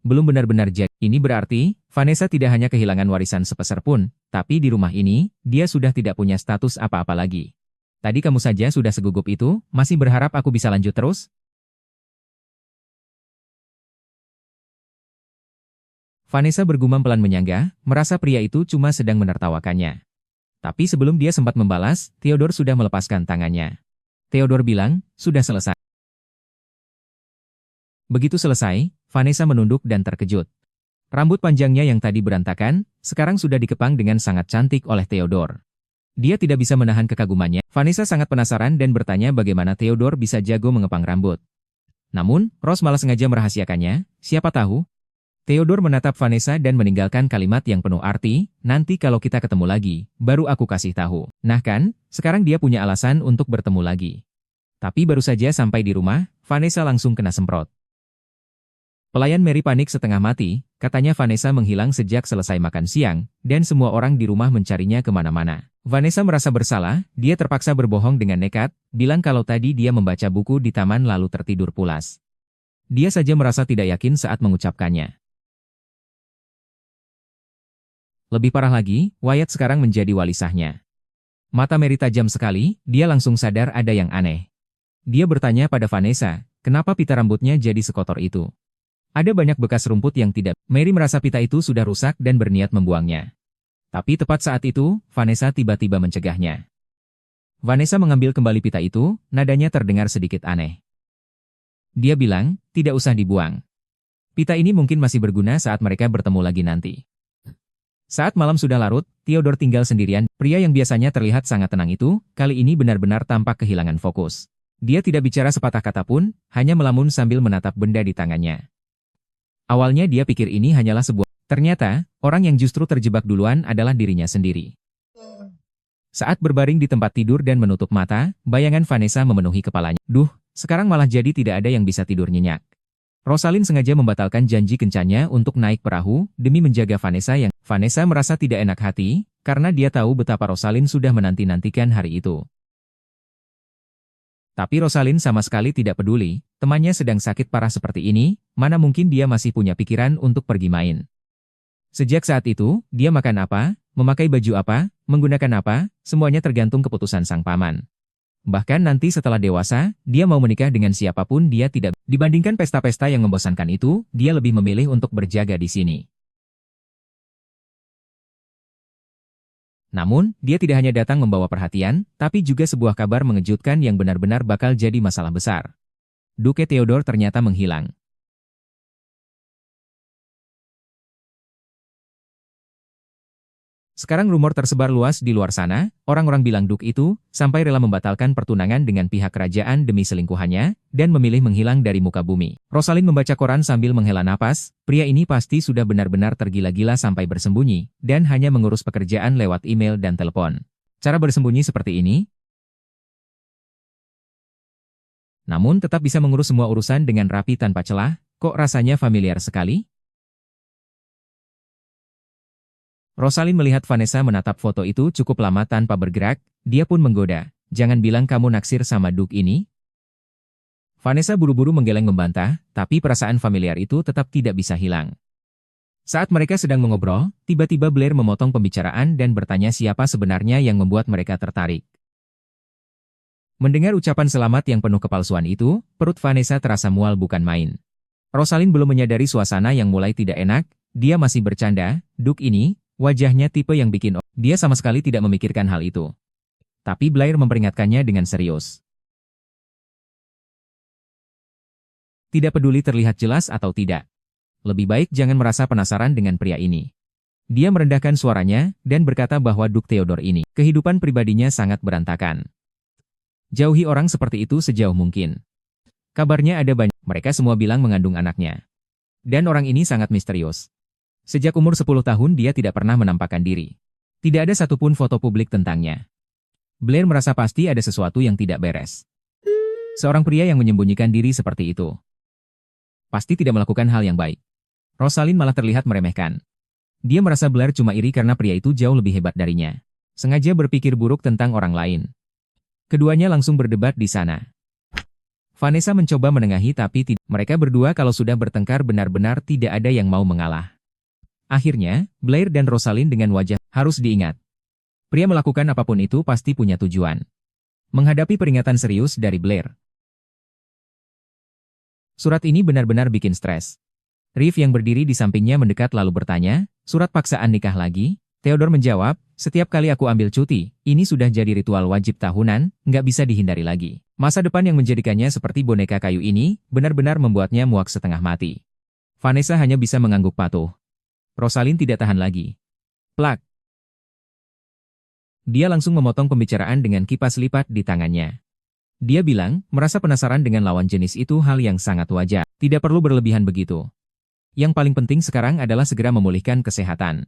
Belum benar-benar jadi. Ini berarti, Vanessa tidak hanya kehilangan warisan sepeser pun, tapi di rumah ini, dia sudah tidak punya status apa-apa lagi. Tadi kamu saja sudah segugup itu, masih berharap aku bisa lanjut terus? Vanessa bergumam pelan menyanggah, merasa pria itu cuma sedang menertawakannya. Tapi sebelum dia sempat membalas, Theodore sudah melepaskan tangannya. Theodore bilang, sudah selesai. Begitu selesai, Vanessa menunduk dan terkejut. Rambut panjangnya yang tadi berantakan, sekarang sudah dikepang dengan sangat cantik oleh Theodore. Dia tidak bisa menahan kekagumannya. Vanessa sangat penasaran dan bertanya bagaimana Theodore bisa jago mengepang rambut. Namun, Rose malah sengaja merahasiakannya, siapa tahu. Theodore menatap Vanessa dan meninggalkan kalimat yang penuh arti, nanti kalau kita ketemu lagi, baru aku kasih tahu. Nah kan, sekarang dia punya alasan untuk bertemu lagi. Tapi baru saja sampai di rumah, Vanessa langsung kena semprot. Pelayan Mary panik setengah mati, katanya Vanessa menghilang sejak selesai makan siang, dan semua orang di rumah mencarinya kemana-mana. Vanessa merasa bersalah, dia terpaksa berbohong dengan nekat, bilang kalau tadi dia membaca buku di taman lalu tertidur pulas. Dia saja merasa tidak yakin saat mengucapkannya. Lebih parah lagi, Wyatt sekarang menjadi wali sahnya. Mata Mary tajam sekali, dia langsung sadar ada yang aneh. Dia bertanya pada Vanessa, kenapa pita rambutnya jadi sekotor itu? Ada banyak bekas rumput yang tidak. Mary merasa pita itu sudah rusak dan berniat membuangnya. Tapi tepat saat itu, Vanessa tiba-tiba mencegahnya. Vanessa mengambil kembali pita itu, nadanya terdengar sedikit aneh. Dia bilang, tidak usah dibuang. Pita ini mungkin masih berguna saat mereka bertemu lagi nanti. Saat malam sudah larut, Theodore tinggal sendirian. Pria yang biasanya terlihat sangat tenang itu, kali ini benar-benar tampak kehilangan fokus. Dia tidak bicara sepatah kata pun, hanya melamun sambil menatap benda di tangannya. Awalnya dia pikir ini hanyalah sebuah. Ternyata, orang yang justru terjebak duluan adalah dirinya sendiri. Saat berbaring di tempat tidur dan menutup mata, bayangan Vanessa memenuhi kepalanya. Duh, sekarang malah jadi tidak ada yang bisa tidur nyenyak. Rosalind sengaja membatalkan janji kencannya untuk naik perahu demi menjaga Vanessa Vanessa merasa tidak enak hati, karena dia tahu betapa Rosalind sudah menanti-nantikan hari itu. Tapi Rosalind sama sekali tidak peduli, temannya sedang sakit parah seperti ini, mana mungkin dia masih punya pikiran untuk pergi main. Sejak saat itu, dia makan apa, memakai baju apa, menggunakan apa, semuanya tergantung keputusan sang paman. Bahkan nanti setelah dewasa, dia mau menikah dengan siapapun dia tidak. Dibandingkan pesta-pesta yang membosankan itu, dia lebih memilih untuk berjaga di sini. Namun, dia tidak hanya datang membawa perhatian, tapi juga sebuah kabar mengejutkan yang benar-benar bakal jadi masalah besar. Duke Theodore ternyata menghilang. Sekarang rumor tersebar luas di luar sana, orang-orang bilang Duke itu, sampai rela membatalkan pertunangan dengan pihak kerajaan demi selingkuhannya, dan memilih menghilang dari muka bumi. Rosalind membaca koran sambil menghela napas, pria ini pasti sudah benar-benar tergila-gila sampai bersembunyi, dan hanya mengurus pekerjaan lewat email dan telepon. Cara bersembunyi seperti ini, namun tetap bisa mengurus semua urusan dengan rapi tanpa celah, kok rasanya familiar sekali? Rosalind melihat Vanessa menatap foto itu cukup lama tanpa bergerak, dia pun menggoda. Jangan bilang kamu naksir sama Duke ini. Vanessa buru-buru menggeleng membantah, tapi perasaan familiar itu tetap tidak bisa hilang. Saat mereka sedang mengobrol, tiba-tiba Blair memotong pembicaraan dan bertanya siapa sebenarnya yang membuat mereka tertarik. Mendengar ucapan selamat yang penuh kepalsuan itu, perut Vanessa terasa mual bukan main. Rosalind belum menyadari suasana yang mulai tidak enak, dia masih bercanda, Duke ini, wajahnya tipe yang bikin dia sama sekali tidak memikirkan hal itu. Tapi Blair memperingatkannya dengan serius. Tidak peduli terlihat jelas atau tidak. Lebih baik jangan merasa penasaran dengan pria ini. Dia merendahkan suaranya dan berkata bahwa Duke Theodore ini, kehidupan pribadinya sangat berantakan. Jauhi orang seperti itu sejauh mungkin. Kabarnya ada banyak, mereka semua bilang mengandung anaknya. Dan orang ini sangat misterius. Sejak umur 10 tahun dia tidak pernah menampakkan diri. Tidak ada satupun foto publik tentangnya. Blair merasa pasti ada sesuatu yang tidak beres. Seorang pria yang menyembunyikan diri seperti itu pasti tidak melakukan hal yang baik. Rosalind malah terlihat meremehkan. Dia merasa Blair cuma iri karena pria itu jauh lebih hebat darinya. Sengaja berpikir buruk tentang orang lain. Keduanya langsung berdebat di sana. Vanessa mencoba menengahi tapi mereka berdua kalau sudah bertengkar benar-benar tidak ada yang mau mengalah. Akhirnya, Blair dan Rosalind dengan wajah harus diingat. Pria melakukan apapun itu pasti punya tujuan. Menghadapi peringatan serius dari Blair. Surat ini benar-benar bikin stres. Reeve yang berdiri di sampingnya mendekat lalu bertanya, surat paksaan nikah lagi? Theodore menjawab, setiap kali aku ambil cuti, ini sudah jadi ritual wajib tahunan, nggak bisa dihindari lagi. Masa depan yang menjadikannya seperti boneka kayu ini, benar-benar membuatnya muak setengah mati. Vanessa hanya bisa mengangguk patuh. Rosalind tidak tahan lagi. Plak. Dia langsung memotong pembicaraan dengan kipas lipat di tangannya. Dia bilang, merasa penasaran dengan lawan jenis itu hal yang sangat wajar. Tidak perlu berlebihan begitu. Yang paling penting sekarang adalah segera memulihkan kesehatan.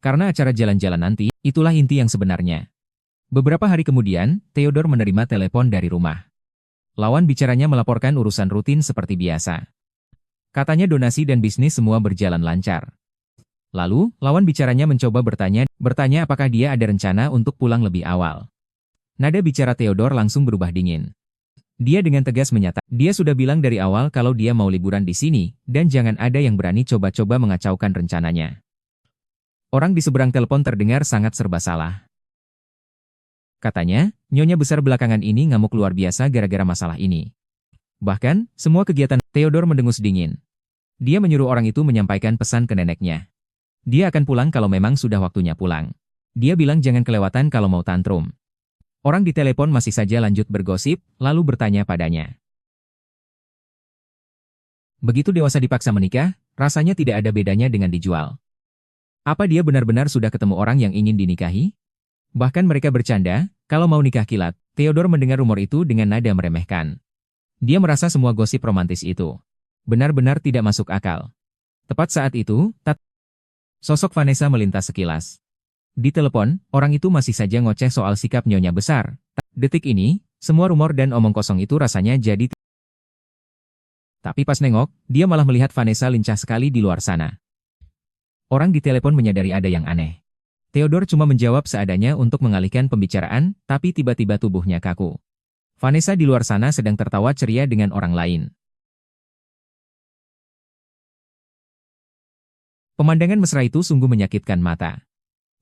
Karena acara jalan-jalan nanti, itulah inti yang sebenarnya. Beberapa hari kemudian, Theodore menerima telepon dari rumah. Lawan bicaranya melaporkan urusan rutin seperti biasa. Katanya donasi dan bisnis semua berjalan lancar. Lalu, lawan bicaranya mencoba bertanya apakah dia ada rencana untuk pulang lebih awal. Nada bicara Theodore langsung berubah dingin. Dia dengan tegas menyatakan, dia sudah bilang dari awal kalau dia mau liburan di sini, dan jangan ada yang berani coba-coba mengacaukan rencananya. Orang di seberang telepon terdengar sangat serba salah. Katanya, nyonya besar belakangan ini ngamuk luar biasa gara-gara masalah ini. Bahkan, semua kegiatan Theodore mendengus dingin. Dia menyuruh orang itu menyampaikan pesan ke neneknya. Dia akan pulang kalau memang sudah waktunya pulang. Dia bilang jangan kelewatan kalau mau tantrum. Orang di telepon masih saja lanjut bergosip, lalu bertanya padanya. Begitu dewasa dipaksa menikah, rasanya tidak ada bedanya dengan dijual. Apa dia benar-benar sudah ketemu orang yang ingin dinikahi? Bahkan mereka bercanda, kalau mau nikah kilat. Theodore mendengar rumor itu dengan nada meremehkan. Dia merasa semua gosip romantis itu benar-benar tidak masuk akal. Tepat saat itu, sosok Vanessa melintas sekilas. Di telepon, orang itu masih saja ngoceh soal sikap nyonya besar. Detik ini, semua rumor dan omong kosong itu rasanya jadi... Tapi pas nengok, dia malah melihat Vanessa lincah sekali di luar sana. Orang di telepon menyadari ada yang aneh. Theodore cuma menjawab seadanya untuk mengalihkan pembicaraan, tapi tiba-tiba tubuhnya kaku. Vanessa di luar sana sedang tertawa ceria dengan orang lain. Pemandangan mesra itu sungguh menyakitkan mata.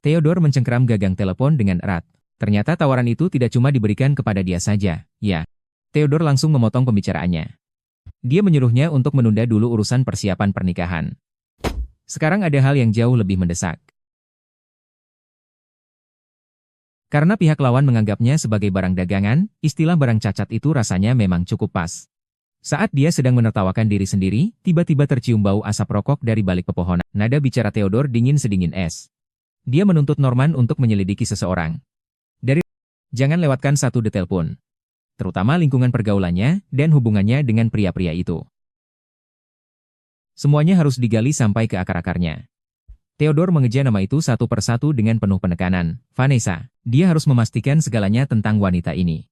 Theodore mencengkeram gagang telepon dengan erat. Ternyata tawaran itu tidak cuma diberikan kepada dia saja, ya. Theodore langsung memotong pembicaraannya. Dia menyuruhnya untuk menunda dulu urusan persiapan pernikahan. Sekarang ada hal yang jauh lebih mendesak. Karena pihak lawan menganggapnya sebagai barang dagangan, istilah barang cacat itu rasanya memang cukup pas. Saat dia sedang menertawakan diri sendiri, tiba-tiba tercium bau asap rokok dari balik pepohonan. Nada bicara Theodore dingin sedingin es. Dia menuntut Norman untuk menyelidiki seseorang. Jangan lewatkan satu detail pun. Terutama lingkungan pergaulannya dan hubungannya dengan pria-pria itu. Semuanya harus digali sampai ke akar-akarnya. Theodore mengeja nama itu satu persatu dengan penuh penekanan. Vanessa, dia harus memastikan segalanya tentang wanita ini.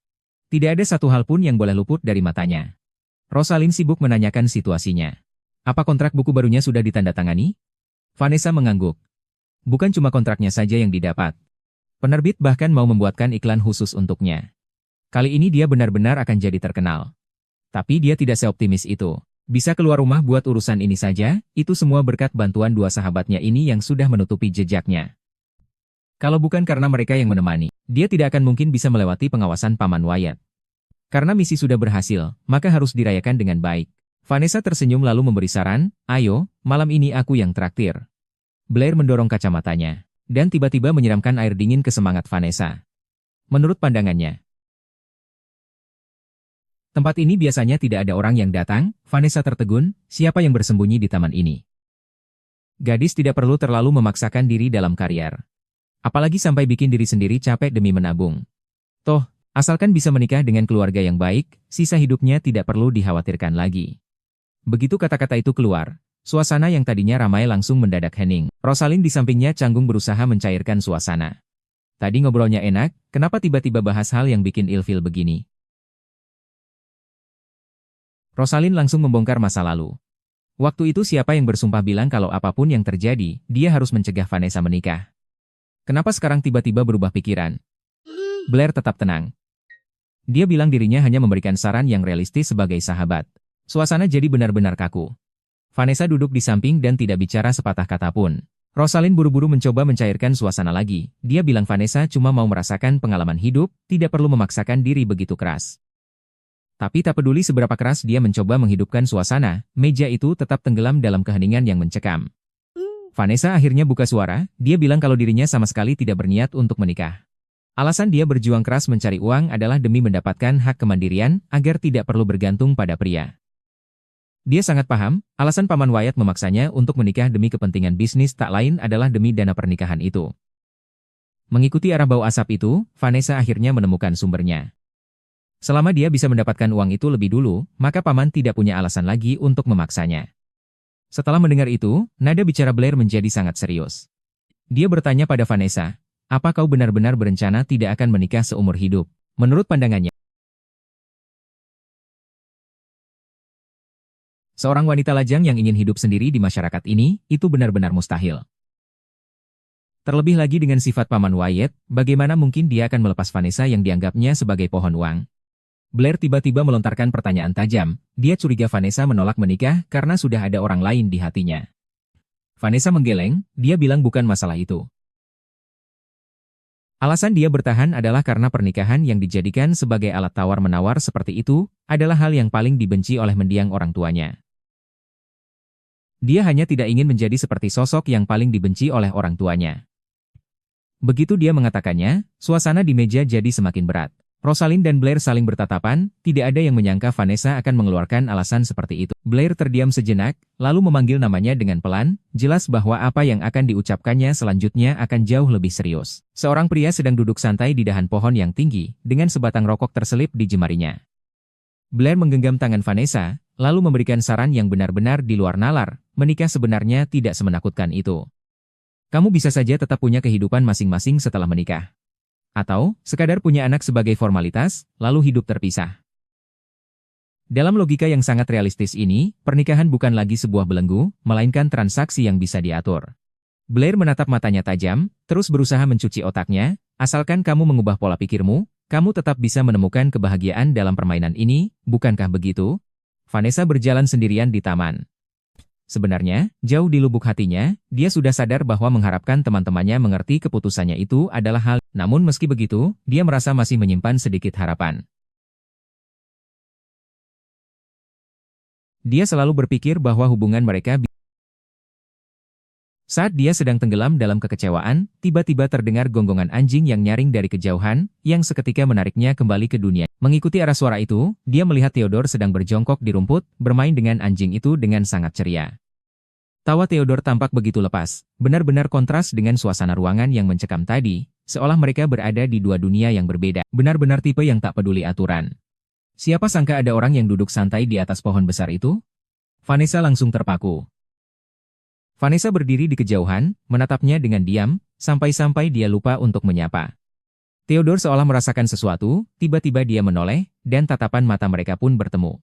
Tidak ada satu hal pun yang boleh luput dari matanya. Rosalind sibuk menanyakan situasinya. Apa kontrak buku barunya sudah ditandatangani? Vanessa mengangguk. Bukan cuma kontraknya saja yang didapat. Penerbit bahkan mau membuatkan iklan khusus untuknya. Kali ini dia benar-benar akan jadi terkenal. Tapi dia tidak seoptimis itu. Bisa keluar rumah buat urusan ini saja, itu semua berkat bantuan dua sahabatnya ini yang sudah menutupi jejaknya. Kalau bukan karena mereka yang menemani, dia tidak akan mungkin bisa melewati pengawasan Paman Wyatt. Karena misi sudah berhasil, maka harus dirayakan dengan baik. Vanessa tersenyum lalu memberi saran, ayo, malam ini aku yang traktir. Blair mendorong kacamatanya, dan tiba-tiba menyiramkan air dingin ke semangat Vanessa. Menurut pandangannya, tempat ini biasanya tidak ada orang yang datang. Vanessa tertegun, siapa yang bersembunyi di taman ini? Gadis tidak perlu terlalu memaksakan diri dalam karier. Apalagi sampai bikin diri sendiri capek demi menabung. Toh, asalkan bisa menikah dengan keluarga yang baik, sisa hidupnya tidak perlu dikhawatirkan lagi. Begitu kata-kata itu keluar, suasana yang tadinya ramai langsung mendadak hening. Rosalind di sampingnya canggung berusaha mencairkan suasana. Tadi ngobrolnya enak, kenapa tiba-tiba bahas hal yang bikin ilfil begini? Rosalind langsung membongkar masa lalu. Waktu itu siapa yang bersumpah bilang kalau apapun yang terjadi, dia harus mencegah Vanessa menikah? Kenapa sekarang tiba-tiba berubah pikiran? Blair tetap tenang. Dia bilang dirinya hanya memberikan saran yang realistis sebagai sahabat. Suasana jadi benar-benar kaku. Vanessa duduk di samping dan tidak bicara sepatah kata pun. Rosalind buru-buru mencoba mencairkan suasana lagi. Dia bilang Vanessa cuma mau merasakan pengalaman hidup, tidak perlu memaksakan diri begitu keras. Tapi tak peduli seberapa keras dia mencoba menghidupkan suasana, meja itu tetap tenggelam dalam keheningan yang mencekam. Vanessa akhirnya buka suara, dia bilang kalau dirinya sama sekali tidak berniat untuk menikah. Alasan dia berjuang keras mencari uang adalah demi mendapatkan hak kemandirian, agar tidak perlu bergantung pada pria. Dia sangat paham, alasan Paman Wyatt memaksanya untuk menikah demi kepentingan bisnis tak lain adalah demi dana pernikahan itu. Mengikuti arah bau asap itu, Vanessa akhirnya menemukan sumbernya. Selama dia bisa mendapatkan uang itu lebih dulu, maka Paman tidak punya alasan lagi untuk memaksanya. Setelah mendengar itu, nada bicara Blair menjadi sangat serius. Dia bertanya pada Vanessa, apa kau benar-benar berencana tidak akan menikah seumur hidup? Menurut pandangannya, seorang wanita lajang yang ingin hidup sendiri di masyarakat ini, itu benar-benar mustahil. Terlebih lagi dengan sifat Paman Wyatt, bagaimana mungkin dia akan melepas Vanessa yang dianggapnya sebagai pohon uang? Blair tiba-tiba melontarkan pertanyaan tajam, dia curiga Vanessa menolak menikah karena sudah ada orang lain di hatinya. Vanessa menggeleng, dia bilang bukan masalah itu. Alasan dia bertahan adalah karena pernikahan yang dijadikan sebagai alat tawar-menawar seperti itu, adalah hal yang paling dibenci oleh mendiang orang tuanya. Dia hanya tidak ingin menjadi seperti sosok yang paling dibenci oleh orang tuanya. Begitu dia mengatakannya, suasana di meja jadi semakin berat. Rosalind dan Blair saling bertatapan, tidak ada yang menyangka Vanessa akan mengeluarkan alasan seperti itu. Blair terdiam sejenak, lalu memanggil namanya dengan pelan, jelas bahwa apa yang akan diucapkannya selanjutnya akan jauh lebih serius. Seorang pria sedang duduk santai di dahan pohon yang tinggi, dengan sebatang rokok terselip di jemarinya. Blair menggenggam tangan Vanessa, lalu memberikan saran yang benar-benar di luar nalar, menikah sebenarnya tidak semenakutkan itu. Kamu bisa saja tetap punya kehidupan masing-masing setelah menikah. Atau, sekadar punya anak sebagai formalitas, lalu hidup terpisah. Dalam logika yang sangat realistis ini, pernikahan bukan lagi sebuah belenggu, melainkan transaksi yang bisa diatur. Blair menatap matanya tajam, terus berusaha mencuci otaknya, asalkan kamu mengubah pola pikirmu, kamu tetap bisa menemukan kebahagiaan dalam permainan ini, bukankah begitu? Vanessa berjalan sendirian di taman. Sebenarnya, jauh di lubuk hatinya, dia sudah sadar bahwa mengharapkan teman-temannya mengerti keputusannya itu adalah hal. Namun meski begitu, dia merasa masih menyimpan sedikit harapan. Dia selalu berpikir bahwa hubungan mereka Saat dia sedang tenggelam dalam kekecewaan, tiba-tiba terdengar gonggongan anjing yang nyaring dari kejauhan, yang seketika menariknya kembali ke dunia. Mengikuti arah suara itu, dia melihat Theodore sedang berjongkok di rumput, bermain dengan anjing itu dengan sangat ceria. Tawa Theodore tampak begitu lepas, benar-benar kontras dengan suasana ruangan yang mencekam tadi, seolah mereka berada di dua dunia yang berbeda, benar-benar tipe yang tak peduli aturan. Siapa sangka ada orang yang duduk santai di atas pohon besar itu? Vanessa langsung terpaku. Vanessa berdiri di kejauhan, menatapnya dengan diam, sampai-sampai dia lupa untuk menyapa. Theodore seolah merasakan sesuatu, tiba-tiba dia menoleh, dan tatapan mata mereka pun bertemu.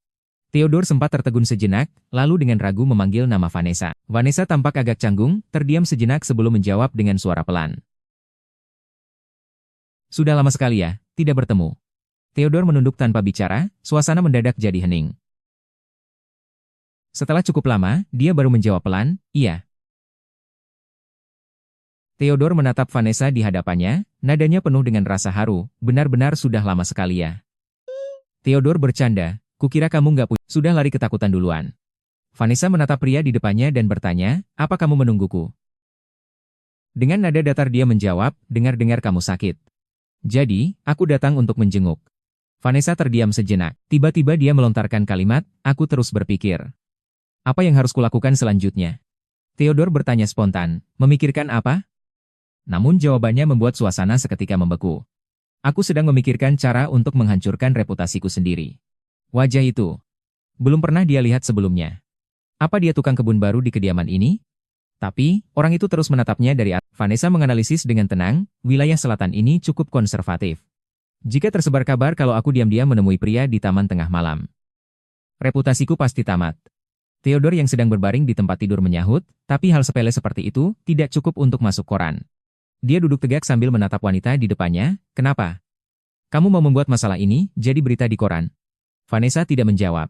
Theodore sempat tertegun sejenak, lalu dengan ragu memanggil nama Vanessa. Vanessa tampak agak canggung, terdiam sejenak sebelum menjawab dengan suara pelan. Sudah lama sekali ya, tidak bertemu. Theodore menunduk tanpa bicara, suasana mendadak jadi hening. Setelah cukup lama, dia baru menjawab pelan, iya. Theodore menatap Vanessa di hadapannya, nadanya penuh dengan rasa haru, benar-benar sudah lama sekali ya. Theodore bercanda, kukira kamu nggak sudah lari ketakutan duluan. Vanessa menatap pria di depannya dan bertanya, apa kamu menungguku? Dengan nada datar dia menjawab, dengar-dengar kamu sakit. Jadi, aku datang untuk menjenguk. Vanessa terdiam sejenak. Tiba-tiba dia melontarkan kalimat, aku terus berpikir. Apa yang harus kulakukan selanjutnya? Theodore bertanya spontan, memikirkan apa? Namun jawabannya membuat suasana seketika membeku. Aku sedang memikirkan cara untuk menghancurkan reputasiku sendiri. Wajah itu. Belum pernah dia lihat sebelumnya. Apa dia tukang kebun baru di kediaman ini? Tapi, orang itu terus menatapnya dari atas. Vanessa menganalisis dengan tenang, wilayah selatan ini cukup konservatif. Jika tersebar kabar kalau aku diam-diam menemui pria di taman tengah malam, reputasiku pasti tamat. Theodore yang sedang berbaring di tempat tidur menyahut, tapi hal sepele seperti itu tidak cukup untuk masuk koran. Dia duduk tegak sambil menatap wanita di depannya, kenapa? Kamu mau membuat masalah ini jadi berita di koran? Vanessa tidak menjawab.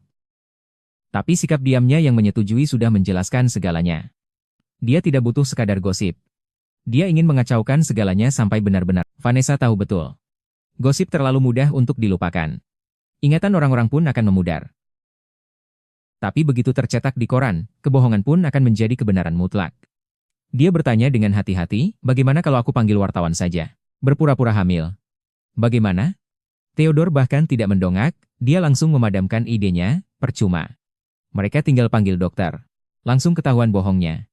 Tapi sikap diamnya yang menyetujui sudah menjelaskan segalanya. Dia tidak butuh sekadar gosip. Dia ingin mengacaukan segalanya sampai benar-benar. Vanessa tahu betul. Gosip terlalu mudah untuk dilupakan. Ingatan orang-orang pun akan memudar. Tapi begitu tercetak di koran, kebohongan pun akan menjadi kebenaran mutlak. Dia bertanya dengan hati-hati, bagaimana kalau aku panggil wartawan saja? Berpura-pura hamil. Bagaimana? Theodore bahkan tidak mendongak, dia langsung memadamkan idenya, percuma. Mereka tinggal panggil dokter. Langsung ketahuan bohongnya.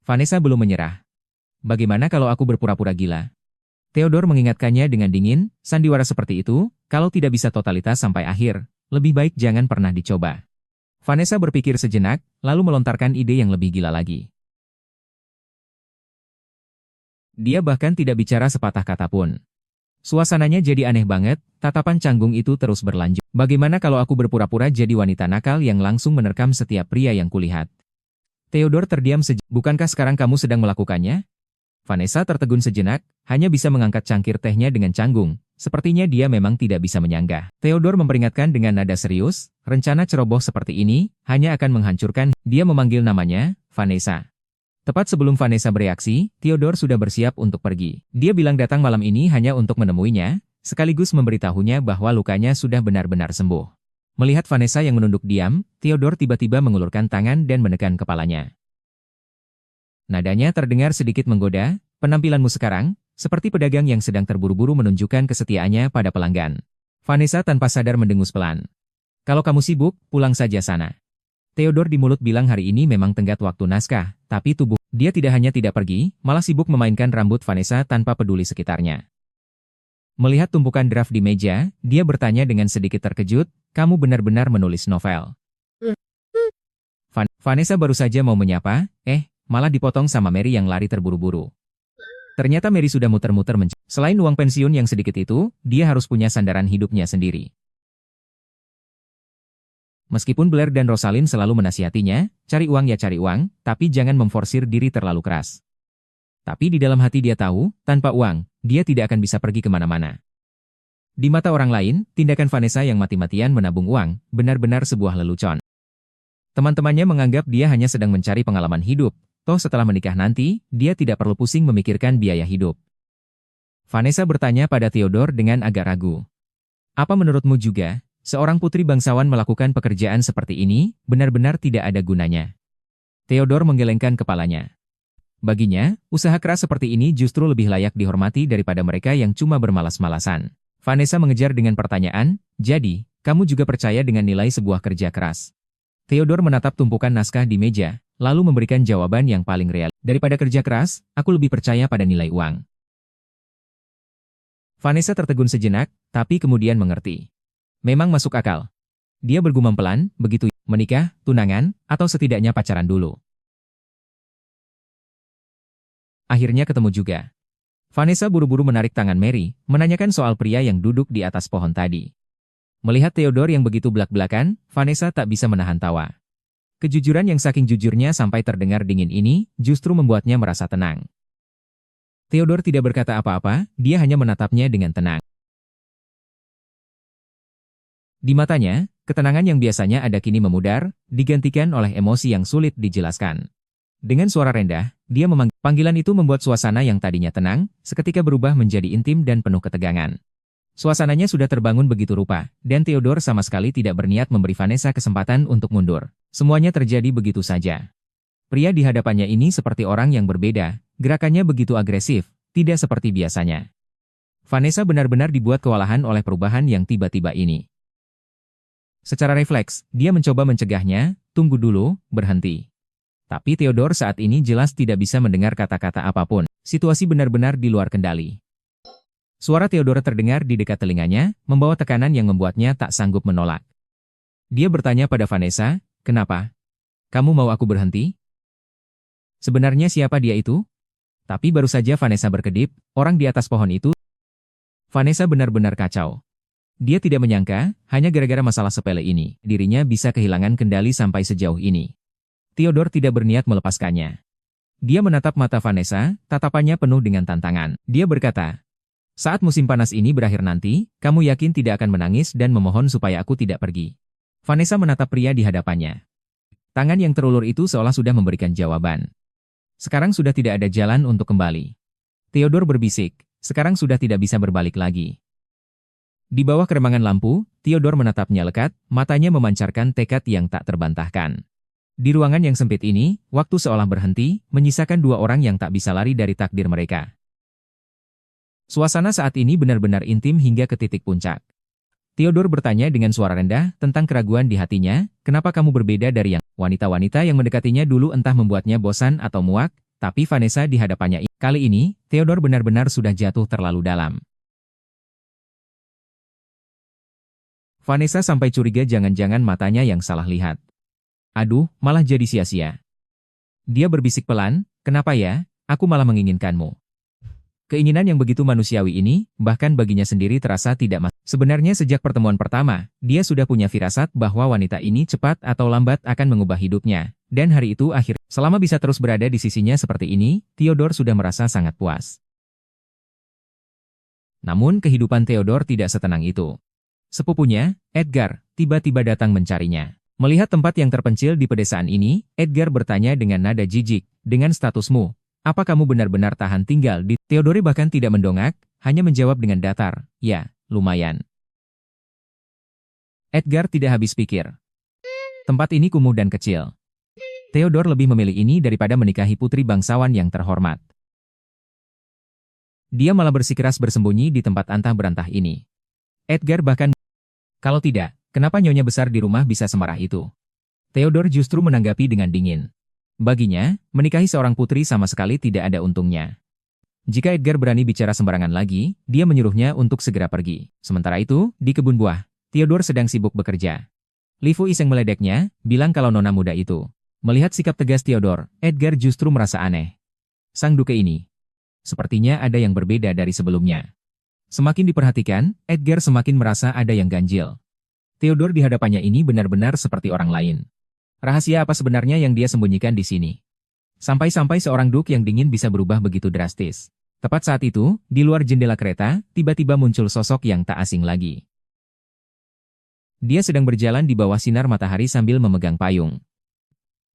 Vanessa belum menyerah. Bagaimana kalau aku berpura-pura gila? Theodore mengingatkannya dengan dingin, sandiwara seperti itu, kalau tidak bisa totalitas sampai akhir, lebih baik jangan pernah dicoba. Vanessa berpikir sejenak, lalu melontarkan ide yang lebih gila lagi. Dia bahkan tidak bicara sepatah kata pun. Suasananya jadi aneh banget, tatapan canggung itu terus berlanjut. Bagaimana kalau aku berpura-pura jadi wanita nakal yang langsung menerkam setiap pria yang kulihat? Theodore terdiam sejenak. Bukankah sekarang kamu sedang melakukannya? Vanessa tertegun sejenak, hanya bisa mengangkat cangkir tehnya dengan canggung. Sepertinya dia memang tidak bisa menyanggah. Theodore memperingatkan dengan nada serius, rencana ceroboh seperti ini hanya akan menghancurkan. Dia memanggil namanya, Vanessa. Tepat sebelum Vanessa bereaksi, Theodore sudah bersiap untuk pergi. Dia bilang datang malam ini hanya untuk menemuinya, sekaligus memberitahunya bahwa lukanya sudah benar-benar sembuh. Melihat Vanessa yang menunduk diam, Theodore tiba-tiba mengulurkan tangan dan menekan kepalanya. Nadanya terdengar sedikit menggoda, penampilanmu sekarang, seperti pedagang yang sedang terburu-buru menunjukkan kesetiaannya pada pelanggan. Vanessa tanpa sadar mendengus pelan. Kalau kamu sibuk, pulang saja sana. Theodore di mulut bilang hari ini memang tenggat waktu naskah, tapi tubuh dia tidak hanya tidak pergi, malah sibuk memainkan rambut Vanessa tanpa peduli sekitarnya. Melihat tumpukan draft di meja, dia bertanya dengan sedikit terkejut, kamu benar-benar menulis novel. Vanessa baru saja mau menyapa, malah dipotong sama Mary yang lari terburu-buru. Ternyata Mary sudah muter-muter mencari. Selain uang pensiun yang sedikit itu, dia harus punya sandaran hidupnya sendiri. Meskipun Blair dan Rosalind selalu menasihatinya, cari uang ya cari uang, tapi jangan memforsir diri terlalu keras. Tapi di dalam hati dia tahu, tanpa uang, dia tidak akan bisa pergi kemana-mana. Di mata orang lain, tindakan Vanessa yang mati-matian menabung uang, benar-benar sebuah lelucon. Teman-temannya menganggap dia hanya sedang mencari pengalaman hidup, toh setelah menikah nanti, dia tidak perlu pusing memikirkan biaya hidup. Vanessa bertanya pada Theodore dengan agak ragu. Apa menurutmu juga, seorang putri bangsawan melakukan pekerjaan seperti ini, benar-benar tidak ada gunanya? Theodore menggelengkan kepalanya. Baginya, usaha keras seperti ini justru lebih layak dihormati daripada mereka yang cuma bermalas-malasan. Vanessa mengejar dengan pertanyaan, jadi, kamu juga percaya dengan nilai sebuah kerja keras? Theodore menatap tumpukan naskah di meja, lalu memberikan jawaban yang paling real. Daripada kerja keras, aku lebih percaya pada nilai uang. Vanessa tertegun sejenak, tapi kemudian mengerti. Memang masuk akal. Dia bergumam pelan, begitu menikah, tunangan, atau setidaknya pacaran dulu. Akhirnya ketemu juga. Vanessa buru-buru menarik tangan Mary, menanyakan soal pria yang duduk di atas pohon tadi. Melihat Theodore yang begitu belak-belakan, Vanessa tak bisa menahan tawa. Kejujuran yang saking jujurnya sampai terdengar dingin ini, justru membuatnya merasa tenang. Theodore tidak berkata apa-apa, dia hanya menatapnya dengan tenang. Di matanya, ketenangan yang biasanya ada kini memudar, digantikan oleh emosi yang sulit dijelaskan. Dengan suara rendah, dia memanggil. Panggilan itu membuat suasana yang tadinya tenang, seketika berubah menjadi intim dan penuh ketegangan. Suasananya sudah terbangun begitu rupa, dan Theodore sama sekali tidak berniat memberi Vanessa kesempatan untuk mundur. Semuanya terjadi begitu saja. Pria di hadapannya ini seperti orang yang berbeda, gerakannya begitu agresif, tidak seperti biasanya. Vanessa benar-benar dibuat kewalahan oleh perubahan yang tiba-tiba ini. Secara refleks, dia mencoba mencegahnya, tunggu dulu, berhenti. Tapi Theodore saat ini jelas tidak bisa mendengar kata-kata apapun. Situasi benar-benar di luar kendali. Suara Theodore terdengar di dekat telinganya, membawa tekanan yang membuatnya tak sanggup menolak. Dia bertanya pada Vanessa, kenapa? Kamu mau aku berhenti? Sebenarnya siapa dia itu? Tapi baru saja Vanessa berkedip, orang di atas pohon itu. Vanessa benar-benar kacau. Dia tidak menyangka, hanya gara-gara masalah sepele ini, dirinya bisa kehilangan kendali sampai sejauh ini. Theodore tidak berniat melepaskannya. Dia menatap mata Vanessa, tatapannya penuh dengan tantangan. Dia berkata, saat musim panas ini berakhir nanti, kamu yakin tidak akan menangis dan memohon supaya aku tidak pergi? Vanessa menatap pria di hadapannya. Tangan yang terulur itu seolah sudah memberikan jawaban. Sekarang sudah tidak ada jalan untuk kembali. Theodore berbisik, sekarang sudah tidak bisa berbalik lagi. Di bawah keremangan lampu, Theodore menatapnya lekat, matanya memancarkan tekad yang tak terbantahkan. Di ruangan yang sempit ini, waktu seolah berhenti, menyisakan dua orang yang tak bisa lari dari takdir mereka. Suasana saat ini benar-benar intim hingga ke titik puncak. Theodore bertanya dengan suara rendah tentang keraguan di hatinya, kenapa kamu berbeda dari yang wanita-wanita yang mendekatinya dulu entah membuatnya bosan atau muak, tapi Vanessa di hadapannya kali ini, Theodore benar-benar sudah jatuh terlalu dalam. Vanessa sampai curiga jangan-jangan matanya yang salah lihat. Aduh, malah jadi sia-sia. Dia berbisik pelan, kenapa ya, aku malah menginginkanmu. Keinginan yang begitu manusiawi ini, bahkan baginya sendiri terasa tidak mas. Sebenarnya sejak pertemuan pertama, dia sudah punya firasat bahwa wanita ini cepat atau lambat akan mengubah hidupnya. Dan hari itu selama bisa terus berada di sisinya seperti ini, Theodore sudah merasa sangat puas. Namun kehidupan Theodore tidak setenang itu. Sepupunya, Edgar, tiba-tiba datang mencarinya. Melihat tempat yang terpencil di pedesaan ini, Edgar bertanya dengan nada jijik, dengan statusmu, apa kamu benar-benar tahan tinggal di... Theodore bahkan tidak mendongak, hanya menjawab dengan datar, ya, lumayan. Edgar tidak habis pikir. Tempat ini kumuh dan kecil. Theodore lebih memilih ini daripada menikahi putri bangsawan yang terhormat. Dia malah bersikeras bersembunyi di tempat antah berantah ini. Edgar bahkan... Kalau tidak, kenapa nyonya besar di rumah bisa semarah itu? Theodore justru menanggapi dengan dingin. Baginya, menikahi seorang putri sama sekali tidak ada untungnya. Jika Edgar berani bicara sembarangan lagi, dia menyuruhnya untuk segera pergi. Sementara itu, di kebun buah, Theodore sedang sibuk bekerja. Li Fu iseng meledeknya, bilang kalau nona muda itu. Melihat sikap tegas Theodore, Edgar justru merasa aneh. Sang duke ini sepertinya ada yang berbeda dari sebelumnya. Semakin diperhatikan, Edgar semakin merasa ada yang ganjil. Theodore di hadapannya ini benar-benar seperti orang lain. Rahasia apa sebenarnya yang dia sembunyikan di sini? Sampai-sampai seorang duk yang dingin bisa berubah begitu drastis. Tepat saat itu, di luar jendela kereta, tiba-tiba muncul sosok yang tak asing lagi. Dia sedang berjalan di bawah sinar matahari sambil memegang payung.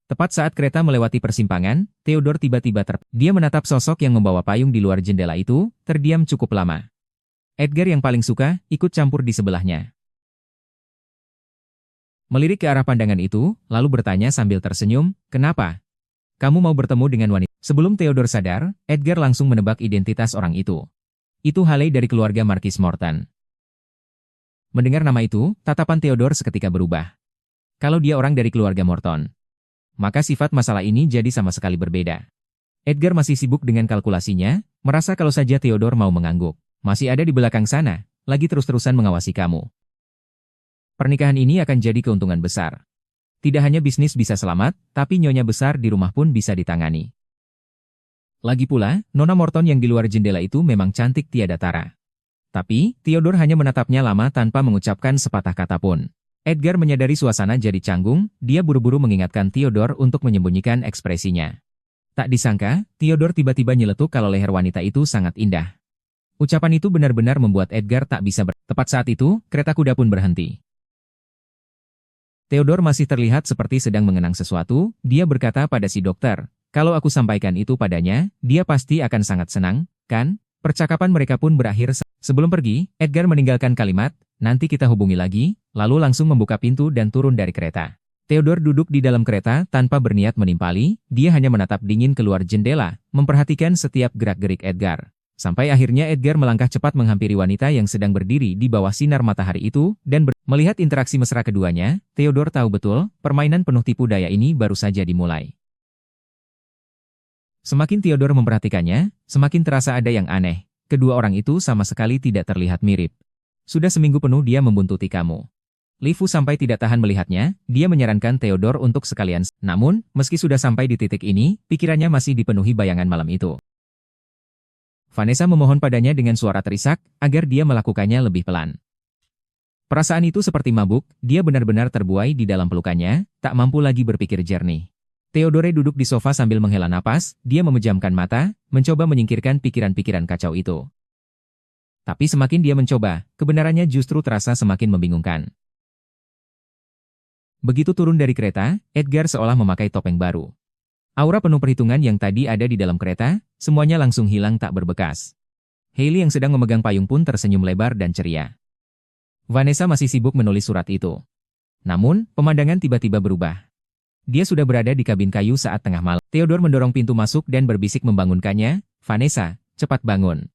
Tepat saat kereta melewati persimpangan, Theodore tiba-tiba Dia menatap sosok yang membawa payung di luar jendela itu, terdiam cukup lama. Edgar yang paling suka, ikut campur di sebelahnya. Melirik ke arah pandangan itu, lalu bertanya sambil tersenyum, "Kenapa? Kamu mau bertemu dengan wanita?" Sebelum Theodore sadar, Edgar langsung menebak identitas orang itu. Itu Haley dari keluarga Marquis Morton. Mendengar nama itu, tatapan Theodore seketika berubah. Kalau dia orang dari keluarga Morton, maka sifat masalah ini jadi sama sekali berbeda. Edgar masih sibuk dengan kalkulasinya, merasa kalau saja Theodore mau mengangguk. "Masih ada di belakang sana, lagi terus-terusan mengawasi kamu. Pernikahan ini akan jadi keuntungan besar. Tidak hanya bisnis bisa selamat, tapi nyonya besar di rumah pun bisa ditangani." Lagi pula, Nona Morton yang di luar jendela itu memang cantik tiada tara. Tapi, Theodore hanya menatapnya lama tanpa mengucapkan sepatah kata pun. Edgar menyadari suasana jadi canggung, dia buru-buru mengingatkan Theodore untuk menyembunyikan ekspresinya. Tak disangka, Theodore tiba-tiba nyeletuk kalau leher wanita itu sangat indah. Ucapan itu benar-benar membuat Edgar tak bisa Tepat saat itu, kereta kuda pun berhenti. Theodore masih terlihat seperti sedang mengenang sesuatu, dia berkata pada si dokter, "Kalau aku sampaikan itu padanya, dia pasti akan sangat senang, kan?" Percakapan mereka pun berakhir. Sebelum pergi, Edgar meninggalkan kalimat, "Nanti kita hubungi lagi," lalu langsung membuka pintu dan turun dari kereta. Theodore duduk di dalam kereta tanpa berniat menimpali, dia hanya menatap dingin keluar jendela, memperhatikan setiap gerak-gerik Edgar. Sampai akhirnya Edgar melangkah cepat menghampiri wanita yang sedang berdiri di bawah sinar matahari itu, dan melihat interaksi mesra keduanya, Theodore tahu betul, permainan penuh tipu daya ini baru saja dimulai. Semakin Theodore memperhatikannya, semakin terasa ada yang aneh. Kedua orang itu sama sekali tidak terlihat mirip. "Sudah seminggu penuh dia membuntuti kamu." Li Fu sampai tidak tahan melihatnya, dia menyarankan Theodore untuk sekalian. Namun, meski sudah sampai di titik ini, pikirannya masih dipenuhi bayangan malam itu. Vanessa memohon padanya dengan suara terisak, agar dia melakukannya lebih pelan. Perasaan itu seperti mabuk, dia benar-benar terbuai di dalam pelukannya, tak mampu lagi berpikir jernih. Theodore duduk di sofa sambil menghela napas, dia memejamkan mata, mencoba menyingkirkan pikiran-pikiran kacau itu. Tapi semakin dia mencoba, kebenarannya justru terasa semakin membingungkan. Begitu turun dari kereta, Edgar seolah memakai topeng baru. Aura penuh perhitungan yang tadi ada di dalam kereta, semuanya langsung hilang tak berbekas. Haley yang sedang memegang payung pun tersenyum lebar dan ceria. Vanessa masih sibuk menulis surat itu. Namun, pemandangan tiba-tiba berubah. Dia sudah berada di kabin kayu saat tengah malam. Theodore mendorong pintu masuk dan berbisik membangunkannya, "Vanessa, cepat bangun."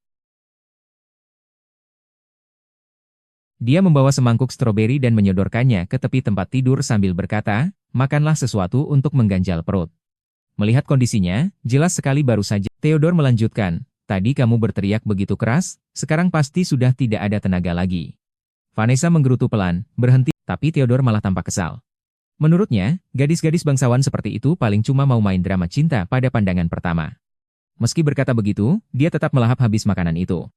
Dia membawa semangkuk stroberi dan menyodorkannya ke tepi tempat tidur sambil berkata, "Makanlah sesuatu untuk mengganjal perut." Melihat kondisinya, jelas sekali baru saja. Theodore melanjutkan, "Tadi kamu berteriak begitu keras, sekarang pasti sudah tidak ada tenaga lagi." Vanessa menggerutu pelan, berhenti, tapi Theodore malah tampak kesal. Menurutnya, gadis-gadis bangsawan seperti itu paling cuma mau main drama cinta pada pandangan pertama. Meski berkata begitu, dia tetap melahap habis makanan itu.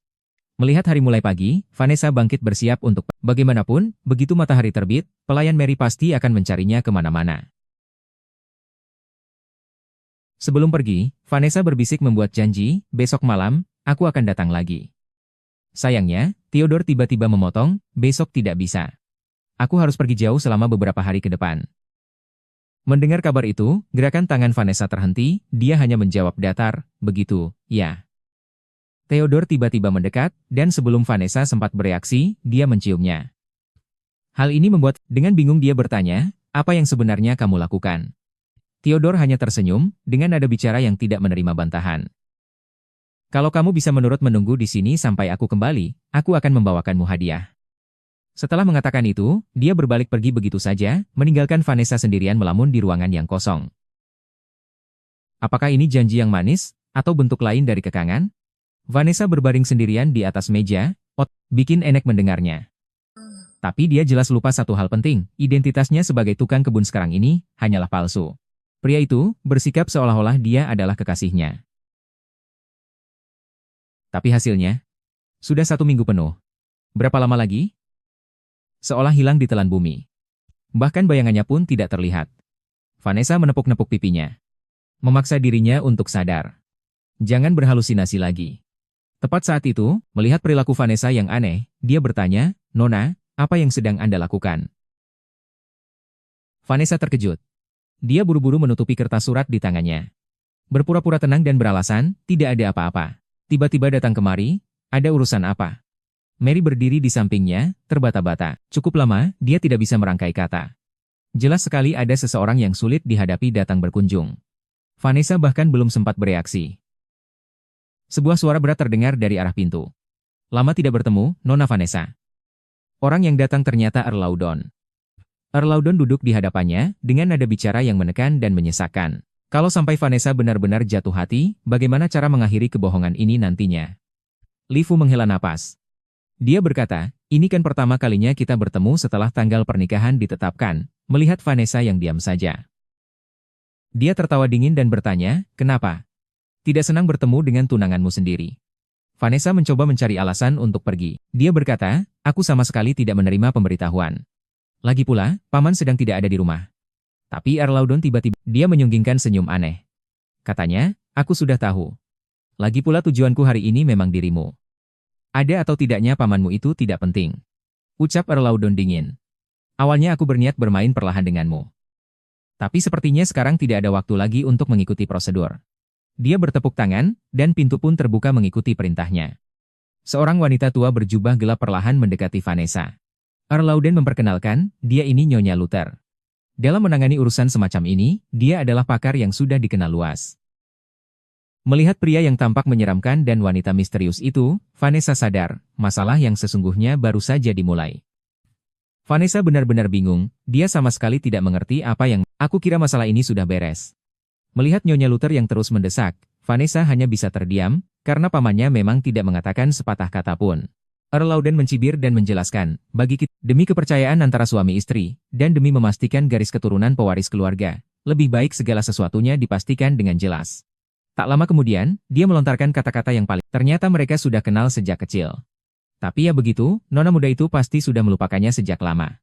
Melihat hari mulai pagi, Vanessa bangkit bersiap untuk bagaimanapun, begitu matahari terbit, pelayan Mary pasti akan mencarinya kemana-mana. Sebelum pergi, Vanessa berbisik membuat janji, "Besok malam, aku akan datang lagi." Sayangnya, Theodore tiba-tiba memotong, "Besok tidak bisa. Aku harus pergi jauh selama beberapa hari ke depan." Mendengar kabar itu, gerakan tangan Vanessa terhenti, dia hanya menjawab datar, "Begitu, ya." Theodore tiba-tiba mendekat, dan sebelum Vanessa sempat bereaksi, dia menciumnya. Hal ini membuat, dengan bingung dia bertanya, "Apa yang sebenarnya kamu lakukan?" Theodore hanya tersenyum, dengan nada bicara yang tidak menerima bantahan. "Kalau kamu bisa menunggu di sini sampai aku kembali, aku akan membawakanmu hadiah." Setelah mengatakan itu, dia berbalik pergi begitu saja, meninggalkan Vanessa sendirian melamun di ruangan yang kosong. Apakah ini janji yang manis, atau bentuk lain dari kekangan? Vanessa berbaring sendirian di atas meja, bikin enek mendengarnya. Tapi dia jelas lupa satu hal penting, identitasnya sebagai tukang kebun sekarang ini, hanyalah palsu. Pria itu, bersikap seolah-olah dia adalah kekasihnya. Tapi hasilnya? Sudah 1 minggu penuh. Berapa lama lagi? Seolah hilang di telan bumi. Bahkan bayangannya pun tidak terlihat. Vanessa menepuk-nepuk pipinya. Memaksa dirinya untuk sadar. Jangan berhalusinasi lagi. Tepat saat itu, melihat perilaku Vanessa yang aneh, dia bertanya, "Nona, apa yang sedang Anda lakukan?" Vanessa terkejut. Dia buru-buru menutupi kertas surat di tangannya. Berpura-pura tenang dan beralasan, tidak ada apa-apa. Tiba-tiba datang kemari, ada urusan apa? Mary berdiri di sampingnya, terbata-bata. Cukup lama, dia tidak bisa merangkai kata. Jelas sekali ada seseorang yang sulit dihadapi datang berkunjung. Vanessa bahkan belum sempat bereaksi. Sebuah suara berat terdengar dari arah pintu. Lama tidak bertemu, Nona Vanessa. Orang yang datang ternyata Earl Loudon. Earl Loudon duduk di hadapannya, dengan nada bicara yang menekan dan menyesakkan. Kalau sampai Vanessa benar-benar jatuh hati, bagaimana cara mengakhiri kebohongan ini nantinya? Li Fu menghela napas. Dia berkata, ini kan pertama kalinya kita bertemu setelah tanggal pernikahan ditetapkan, melihat Vanessa yang diam saja. Dia tertawa dingin dan bertanya, kenapa? Tidak senang bertemu dengan tunanganmu sendiri. Vanessa mencoba mencari alasan untuk pergi. Dia berkata, aku sama sekali tidak menerima pemberitahuan. Lagi pula, paman sedang tidak ada di rumah. Tapi Earl Loudon tiba-tiba, dia menyunggingkan senyum aneh. Katanya, aku sudah tahu. Lagi pula tujuanku hari ini memang dirimu. Ada atau tidaknya pamanmu itu tidak penting. Ucap Earl Loudon dingin. Awalnya aku berniat bermain perlahan denganmu. Tapi sepertinya sekarang tidak ada waktu lagi untuk mengikuti prosedur. Dia bertepuk tangan, dan pintu pun terbuka mengikuti perintahnya. Seorang wanita tua berjubah gelap perlahan mendekati Vanessa. Earl Loudon memperkenalkan, dia ini Nyonya Luther. Dalam menangani urusan semacam ini, dia adalah pakar yang sudah dikenal luas. Melihat pria yang tampak menyeramkan dan wanita misterius itu, Vanessa sadar, masalah yang sesungguhnya baru saja dimulai. Vanessa benar-benar bingung, dia sama sekali tidak mengerti apa yang, aku kira masalah ini sudah beres. Melihat Nyonya Luther yang terus mendesak, Vanessa hanya bisa terdiam, karena pamannya memang tidak mengatakan sepatah kata pun. Earl Loudon mencibir dan menjelaskan, bagi kita, demi kepercayaan antara suami istri, dan demi memastikan garis keturunan pewaris keluarga, lebih baik segala sesuatunya dipastikan dengan jelas. Tak lama kemudian, dia melontarkan kata-kata yang paling, ternyata mereka sudah kenal sejak kecil. Tapi ya begitu, nona muda itu pasti sudah melupakannya sejak lama.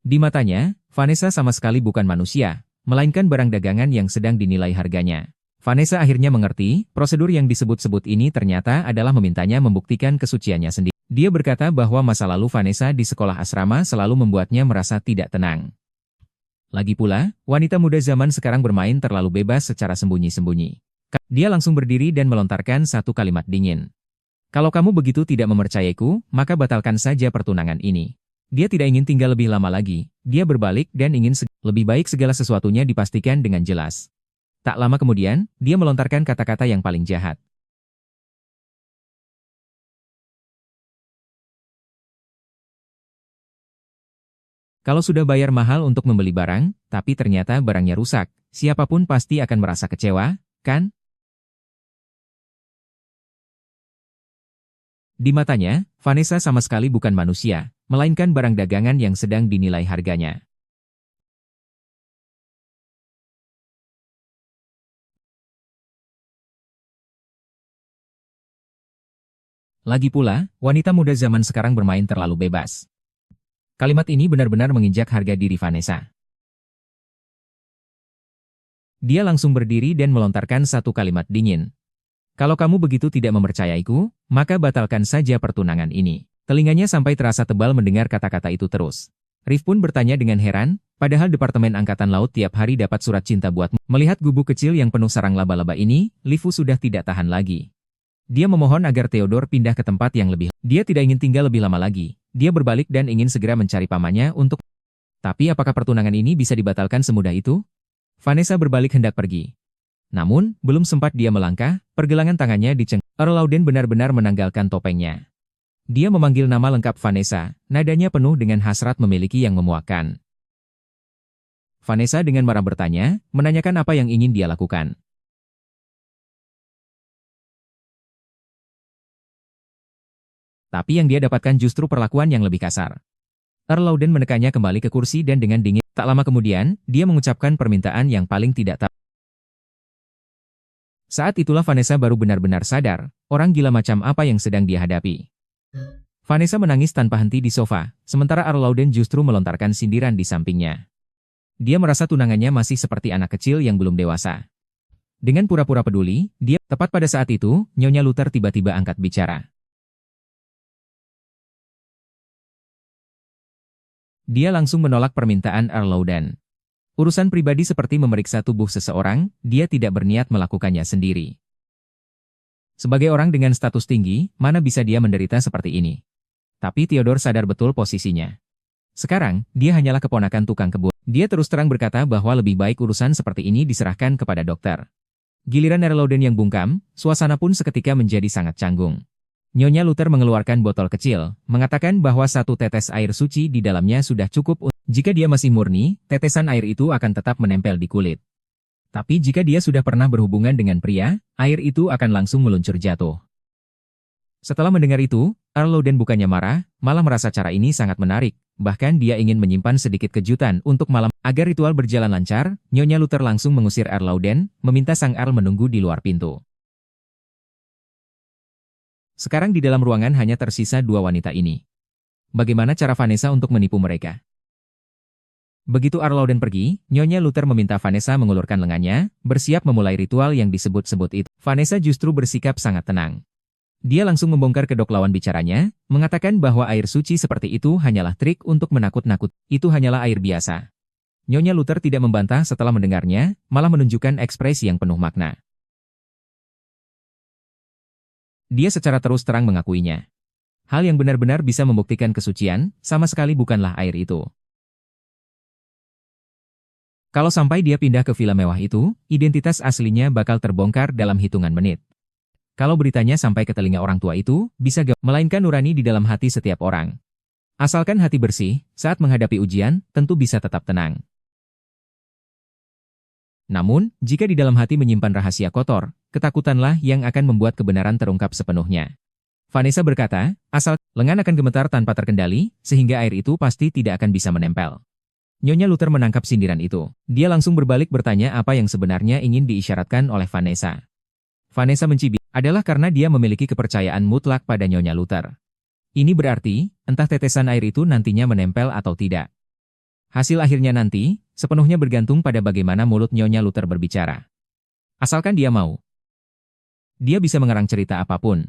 Di matanya, Vanessa sama sekali bukan manusia, melainkan barang dagangan yang sedang dinilai harganya. Vanessa akhirnya mengerti, prosedur yang disebut-sebut ini ternyata adalah memintanya membuktikan kesuciannya sendiri. Dia berkata bahwa masa lalu Vanessa di sekolah asrama selalu membuatnya merasa tidak tenang. Lagi pula, wanita muda zaman sekarang bermain terlalu bebas secara sembunyi-sembunyi. Dia langsung berdiri dan melontarkan satu kalimat dingin. Kalau kamu begitu tidak mempercayaiku, maka batalkan saja pertunangan ini. Dia tidak ingin tinggal lebih lama lagi, dia berbalik dan ingin lebih baik segala sesuatunya dipastikan dengan jelas. Tak lama kemudian, dia melontarkan kata-kata yang paling jahat. Kalau sudah bayar mahal untuk membeli barang, tapi ternyata barangnya rusak, siapapun pasti akan merasa kecewa, kan? Di matanya, Vanessa sama sekali bukan manusia, melainkan barang dagangan yang sedang dinilai harganya. Lagi pula, wanita muda zaman sekarang bermain terlalu bebas. Kalimat ini benar-benar menginjak harga diri Vanessa. Dia langsung berdiri dan melontarkan satu kalimat dingin. Kalau kamu begitu tidak mempercayaiku, maka batalkan saja pertunangan ini. Telinganya sampai terasa tebal mendengar kata-kata itu terus. Riff pun bertanya dengan heran, padahal Departemen Angkatan Laut tiap hari dapat surat cinta buatmu. Melihat gubuk kecil yang penuh sarang laba-laba ini, Li Fu sudah tidak tahan lagi. Dia memohon agar Theodore pindah ke tempat yang lebih. Dia tidak ingin tinggal lebih lama lagi. Dia berbalik dan ingin segera mencari pamannya untuk. Tapi apakah pertunangan ini bisa dibatalkan semudah itu? Vanessa berbalik hendak pergi. Namun, belum sempat dia melangkah, pergelangan tangannya dicengkeram. Earl Loudon benar-benar menanggalkan topengnya. Dia memanggil nama lengkap Vanessa, nadanya penuh dengan hasrat memiliki yang memuakkan. Vanessa dengan marah bertanya, menanyakan apa yang ingin dia lakukan. Tapi yang dia dapatkan justru perlakuan yang lebih kasar. Earl Loudon menekannya kembali ke kursi dan dengan dingin, tak lama kemudian, dia mengucapkan permintaan yang paling tidak tahu. Saat itulah Vanessa baru benar-benar sadar, orang gila macam apa yang sedang dia hadapi. Vanessa menangis tanpa henti di sofa, sementara Earl Louden justru melontarkan sindiran di sampingnya. Dia merasa tunangannya masih seperti anak kecil yang belum dewasa. Dengan pura-pura peduli, tepat pada saat itu, Nyonya Luther tiba-tiba angkat bicara. Dia langsung menolak permintaan Earl Louden. Urusan pribadi seperti memeriksa tubuh seseorang, dia tidak berniat melakukannya sendiri. Sebagai orang dengan status tinggi, mana bisa dia menderita seperti ini? Tapi Theodore sadar betul posisinya. Sekarang, dia hanyalah keponakan tukang kebun. Dia terus terang berkata bahwa lebih baik urusan seperti ini diserahkan kepada dokter. Giliran Earl Louden yang bungkam, suasana pun seketika menjadi sangat canggung. Nyonya Luther mengeluarkan botol kecil, mengatakan bahwa satu tetes air suci di dalamnya sudah cukup. Jika dia masih murni, tetesan air itu akan tetap menempel di kulit. Tapi jika dia sudah pernah berhubungan dengan pria, air itu akan langsung meluncur jatuh. Setelah mendengar itu, Earl Louden bukannya marah, malah merasa cara ini sangat menarik. Bahkan dia ingin menyimpan sedikit kejutan untuk malam. Agar ritual berjalan lancar, Nyonya Luther langsung mengusir Earl Louden, meminta sang Earl menunggu di luar pintu. Sekarang di dalam ruangan hanya tersisa dua wanita ini. Bagaimana cara Vanessa untuk menipu mereka? Begitu Earl Louden pergi, Nyonya Luther meminta Vanessa mengulurkan lengannya, bersiap memulai ritual yang disebut-sebut itu. Vanessa justru bersikap sangat tenang. Dia langsung membongkar kedok lawan bicaranya, mengatakan bahwa air suci seperti itu hanyalah trik untuk menakut-nakut. Itu hanyalah air biasa. Nyonya Luther tidak membantah setelah mendengarnya, malah menunjukkan ekspresi yang penuh makna. Dia secara terus terang mengakuinya. Hal yang benar-benar bisa membuktikan kesucian, sama sekali bukanlah air itu. Kalau sampai dia pindah ke villa mewah itu, identitas aslinya bakal terbongkar dalam hitungan menit. Kalau beritanya sampai ke telinga orang tua itu, bisa melainkan nurani di dalam hati setiap orang. Asalkan hati bersih, saat menghadapi ujian, tentu bisa tetap tenang. Namun, jika di dalam hati menyimpan rahasia kotor, ketakutanlah yang akan membuat kebenaran terungkap sepenuhnya. Vanessa berkata, asal lengan akan gemetar tanpa terkendali, sehingga air itu pasti tidak akan bisa menempel. Nyonya Luther menangkap sindiran itu. Dia langsung berbalik bertanya apa yang sebenarnya ingin diisyaratkan oleh Vanessa. Vanessa mencibir, adalah karena dia memiliki kepercayaan mutlak pada Nyonya Luther. Ini berarti, entah tetesan air itu nantinya menempel atau tidak. Hasil akhirnya nanti, sepenuhnya bergantung pada bagaimana mulut Nyonya Luther berbicara. Asalkan dia mau. Dia bisa mengarang cerita apapun.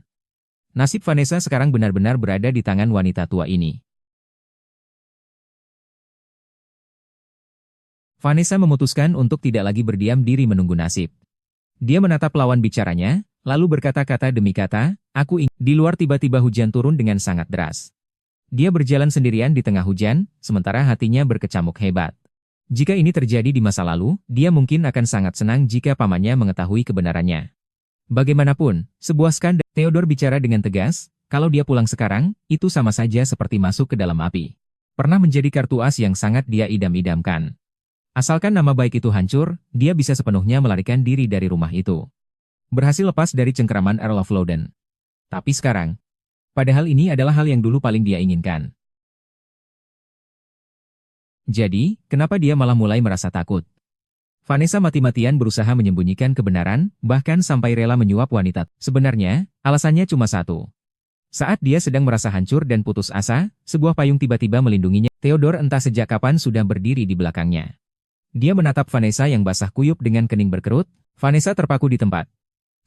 Nasib Vanessa sekarang benar-benar berada di tangan wanita tua ini. Vanessa memutuskan untuk tidak lagi berdiam diri menunggu nasib. Dia menatap lawan bicaranya, lalu berkata-kata demi kata, aku ingin. Di luar tiba-tiba hujan turun dengan sangat deras. Dia berjalan sendirian di tengah hujan, sementara hatinya berkecamuk hebat. Jika ini terjadi di masa lalu, dia mungkin akan sangat senang jika pamannya mengetahui kebenarannya. Bagaimanapun, sebuah skandal. Theodore bicara dengan tegas, kalau dia pulang sekarang, itu sama saja seperti masuk ke dalam api. Pernah menjadi kartu as yang sangat dia idam-idamkan. Asalkan nama baik itu hancur, dia bisa sepenuhnya melarikan diri dari rumah itu. Berhasil lepas dari cengkeraman Earl of Louden. Tapi sekarang, padahal ini adalah hal yang dulu paling dia inginkan. Jadi, kenapa dia malah mulai merasa takut? Vanessa mati-matian berusaha menyembunyikan kebenaran, bahkan sampai rela menyuap wanita. Sebenarnya, alasannya cuma satu. Saat dia sedang merasa hancur dan putus asa, sebuah payung tiba-tiba melindunginya. Theodore entah sejak kapan sudah berdiri di belakangnya. Dia menatap Vanessa yang basah kuyup dengan kening berkerut. Vanessa terpaku di tempat.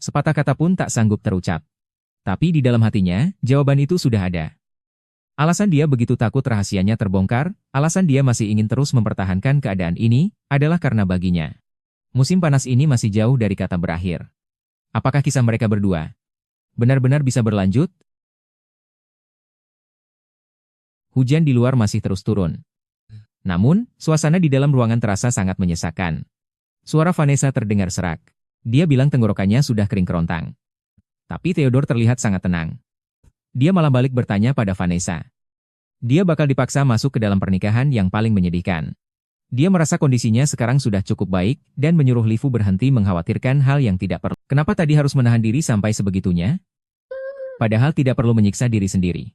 Sepatah kata pun tak sanggup terucap. Tapi di dalam hatinya, jawaban itu sudah ada. Alasan dia begitu takut rahasianya terbongkar, alasan dia masih ingin terus mempertahankan keadaan ini, adalah karena baginya. Musim panas ini masih jauh dari kata berakhir. Apakah kisah mereka berdua benar-benar bisa berlanjut? Hujan di luar masih terus turun. Namun, suasana di dalam ruangan terasa sangat menyesakkan. Suara Vanessa terdengar serak. Dia bilang tenggorokannya sudah kering kerontang. Tapi Theodore terlihat sangat tenang. Dia malah balik bertanya pada Vanessa. Dia bakal dipaksa masuk ke dalam pernikahan yang paling menyedihkan. Dia merasa kondisinya sekarang sudah cukup baik, dan menyuruh Lifu berhenti mengkhawatirkan hal yang tidak perlu. Kenapa tadi harus menahan diri sampai sebegitunya? Padahal tidak perlu menyiksa diri sendiri.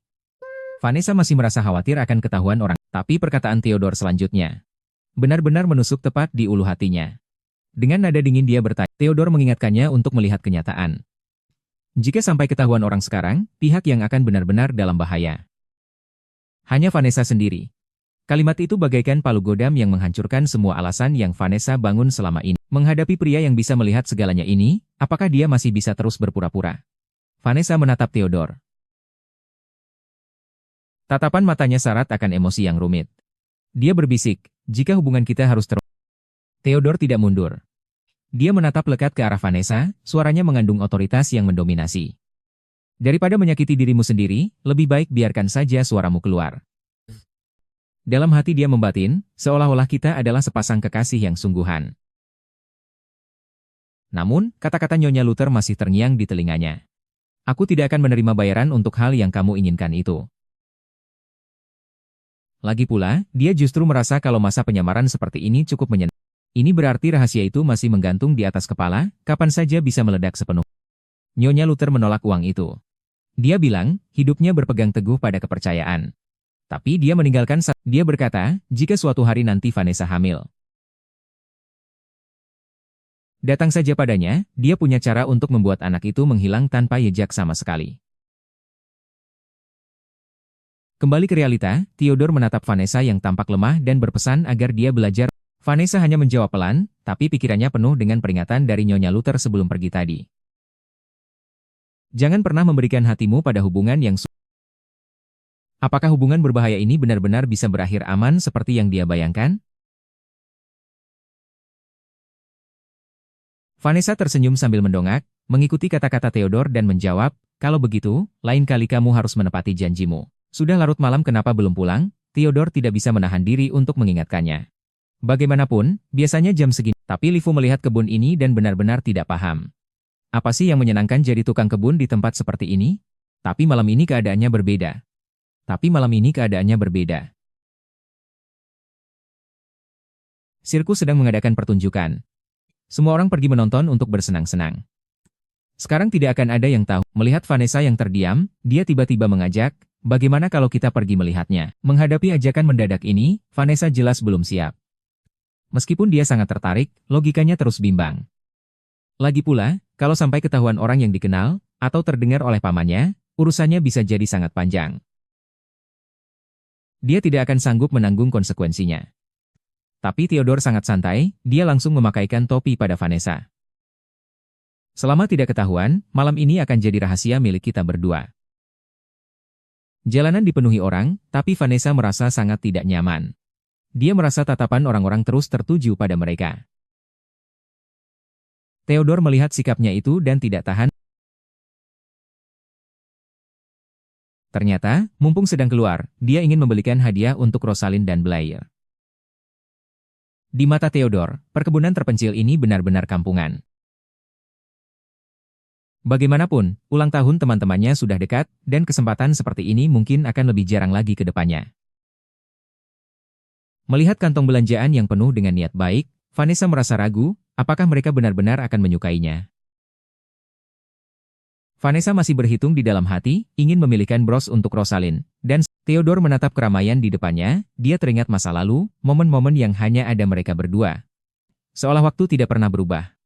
Vanessa masih merasa khawatir akan ketahuan orang. Tapi perkataan Theodore selanjutnya benar-benar menusuk tepat di ulu hatinya. Dengan nada dingin dia bertanya. Theodore mengingatkannya untuk melihat kenyataan. Jika sampai ketahuan orang sekarang, pihak yang akan benar-benar dalam bahaya. Hanya Vanessa sendiri. Kalimat itu bagaikan palu godam yang menghancurkan semua alasan yang Vanessa bangun selama ini. Menghadapi pria yang bisa melihat segalanya ini, apakah dia masih bisa terus berpura-pura? Vanessa menatap Theodore. Tatapan matanya syarat akan emosi yang rumit. Dia berbisik, jika hubungan kita harus terus. Theodore tidak mundur. Dia menatap lekat ke arah Vanessa, suaranya mengandung otoritas yang mendominasi. Daripada menyakiti dirimu sendiri, lebih baik biarkan saja suaramu keluar. Dalam hati dia membatin, seolah-olah kita adalah sepasang kekasih yang sungguhan. Namun, kata-kata Nyonya Luther masih terngiang di telinganya. Aku tidak akan menerima bayaran untuk hal yang kamu inginkan itu. Lagi pula, dia justru merasa kalau masa penyamaran seperti ini cukup menyenangkan. Ini berarti rahasia itu masih menggantung di atas kepala, kapan saja bisa meledak sepenuh. Nyonya Luther menolak uang itu. Dia bilang, hidupnya berpegang teguh pada kepercayaan. Tapi dia meninggalkan dia berkata, jika suatu hari nanti Vanessa hamil. Datang saja padanya, dia punya cara untuk membuat anak itu menghilang tanpa jejak sama sekali. Kembali ke realita, Theodore menatap Vanessa yang tampak lemah dan berpesan agar dia belajar. Vanessa hanya menjawab pelan, tapi pikirannya penuh dengan peringatan dari Nyonya Luther sebelum pergi tadi. Jangan pernah memberikan hatimu pada hubungan yang Apakah hubungan berbahaya ini benar-benar bisa berakhir aman seperti yang dia bayangkan? Vanessa tersenyum sambil mendongak, mengikuti kata-kata Theodore dan menjawab, kalau begitu, lain kali kamu harus menepati janjimu. Sudah larut malam kenapa belum pulang? Theodore tidak bisa menahan diri untuk mengingatkannya. Bagaimanapun, biasanya jam segini, tapi Lifu melihat kebun ini dan benar-benar tidak paham. Apa sih yang menyenangkan jadi tukang kebun di tempat seperti ini? Tapi malam ini keadaannya berbeda. Sirkus sedang mengadakan pertunjukan. Semua orang pergi menonton untuk bersenang-senang. Sekarang tidak akan ada yang tahu. Melihat Vanessa yang terdiam, dia tiba-tiba mengajak, bagaimana kalau kita pergi melihatnya? Menghadapi ajakan mendadak ini, Vanessa jelas belum siap. Meskipun dia sangat tertarik, logikanya terus bimbang. Lagi pula, kalau sampai ketahuan orang yang dikenal, atau terdengar oleh pamannya, urusannya bisa jadi sangat panjang. Dia tidak akan sanggup menanggung konsekuensinya. Tapi Theodore sangat santai, dia langsung memakaikan topi pada Vanessa. Selama tidak ketahuan, malam ini akan jadi rahasia milik kita berdua. Jalanan dipenuhi orang, tapi Vanessa merasa sangat tidak nyaman. Dia merasa tatapan orang-orang terus tertuju pada mereka. Theodore melihat sikapnya itu dan tidak tahan. Ternyata, mumpung sedang keluar, dia ingin membelikan hadiah untuk Rosalind dan Blair. Di mata Theodore, perkebunan terpencil ini benar-benar kampungan. Bagaimanapun, ulang tahun teman-temannya sudah dekat, dan kesempatan seperti ini mungkin akan lebih jarang lagi ke depannya. Melihat kantong belanjaan yang penuh dengan niat baik, Vanessa merasa ragu, apakah mereka benar-benar akan menyukainya. Vanessa masih berhitung di dalam hati, ingin memilihkan bros untuk Rosalind, dan Theodore menatap keramaian di depannya, dia teringat masa lalu, momen-momen yang hanya ada mereka berdua. Seolah waktu tidak pernah berubah.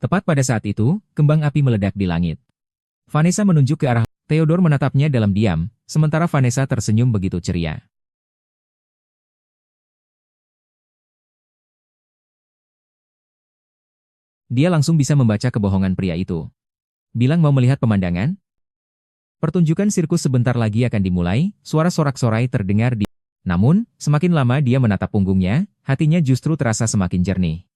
Tepat pada saat itu, kembang api meledak di langit. Vanessa menunjuk ke arah Theodore menatapnya dalam diam, sementara Vanessa tersenyum begitu ceria. Dia langsung bisa membaca kebohongan pria itu. Bilang mau melihat pemandangan? Pertunjukan sirkus sebentar lagi akan dimulai, suara sorak-sorai terdengar di... Namun, semakin lama dia menatap punggungnya, hatinya justru terasa semakin jernih.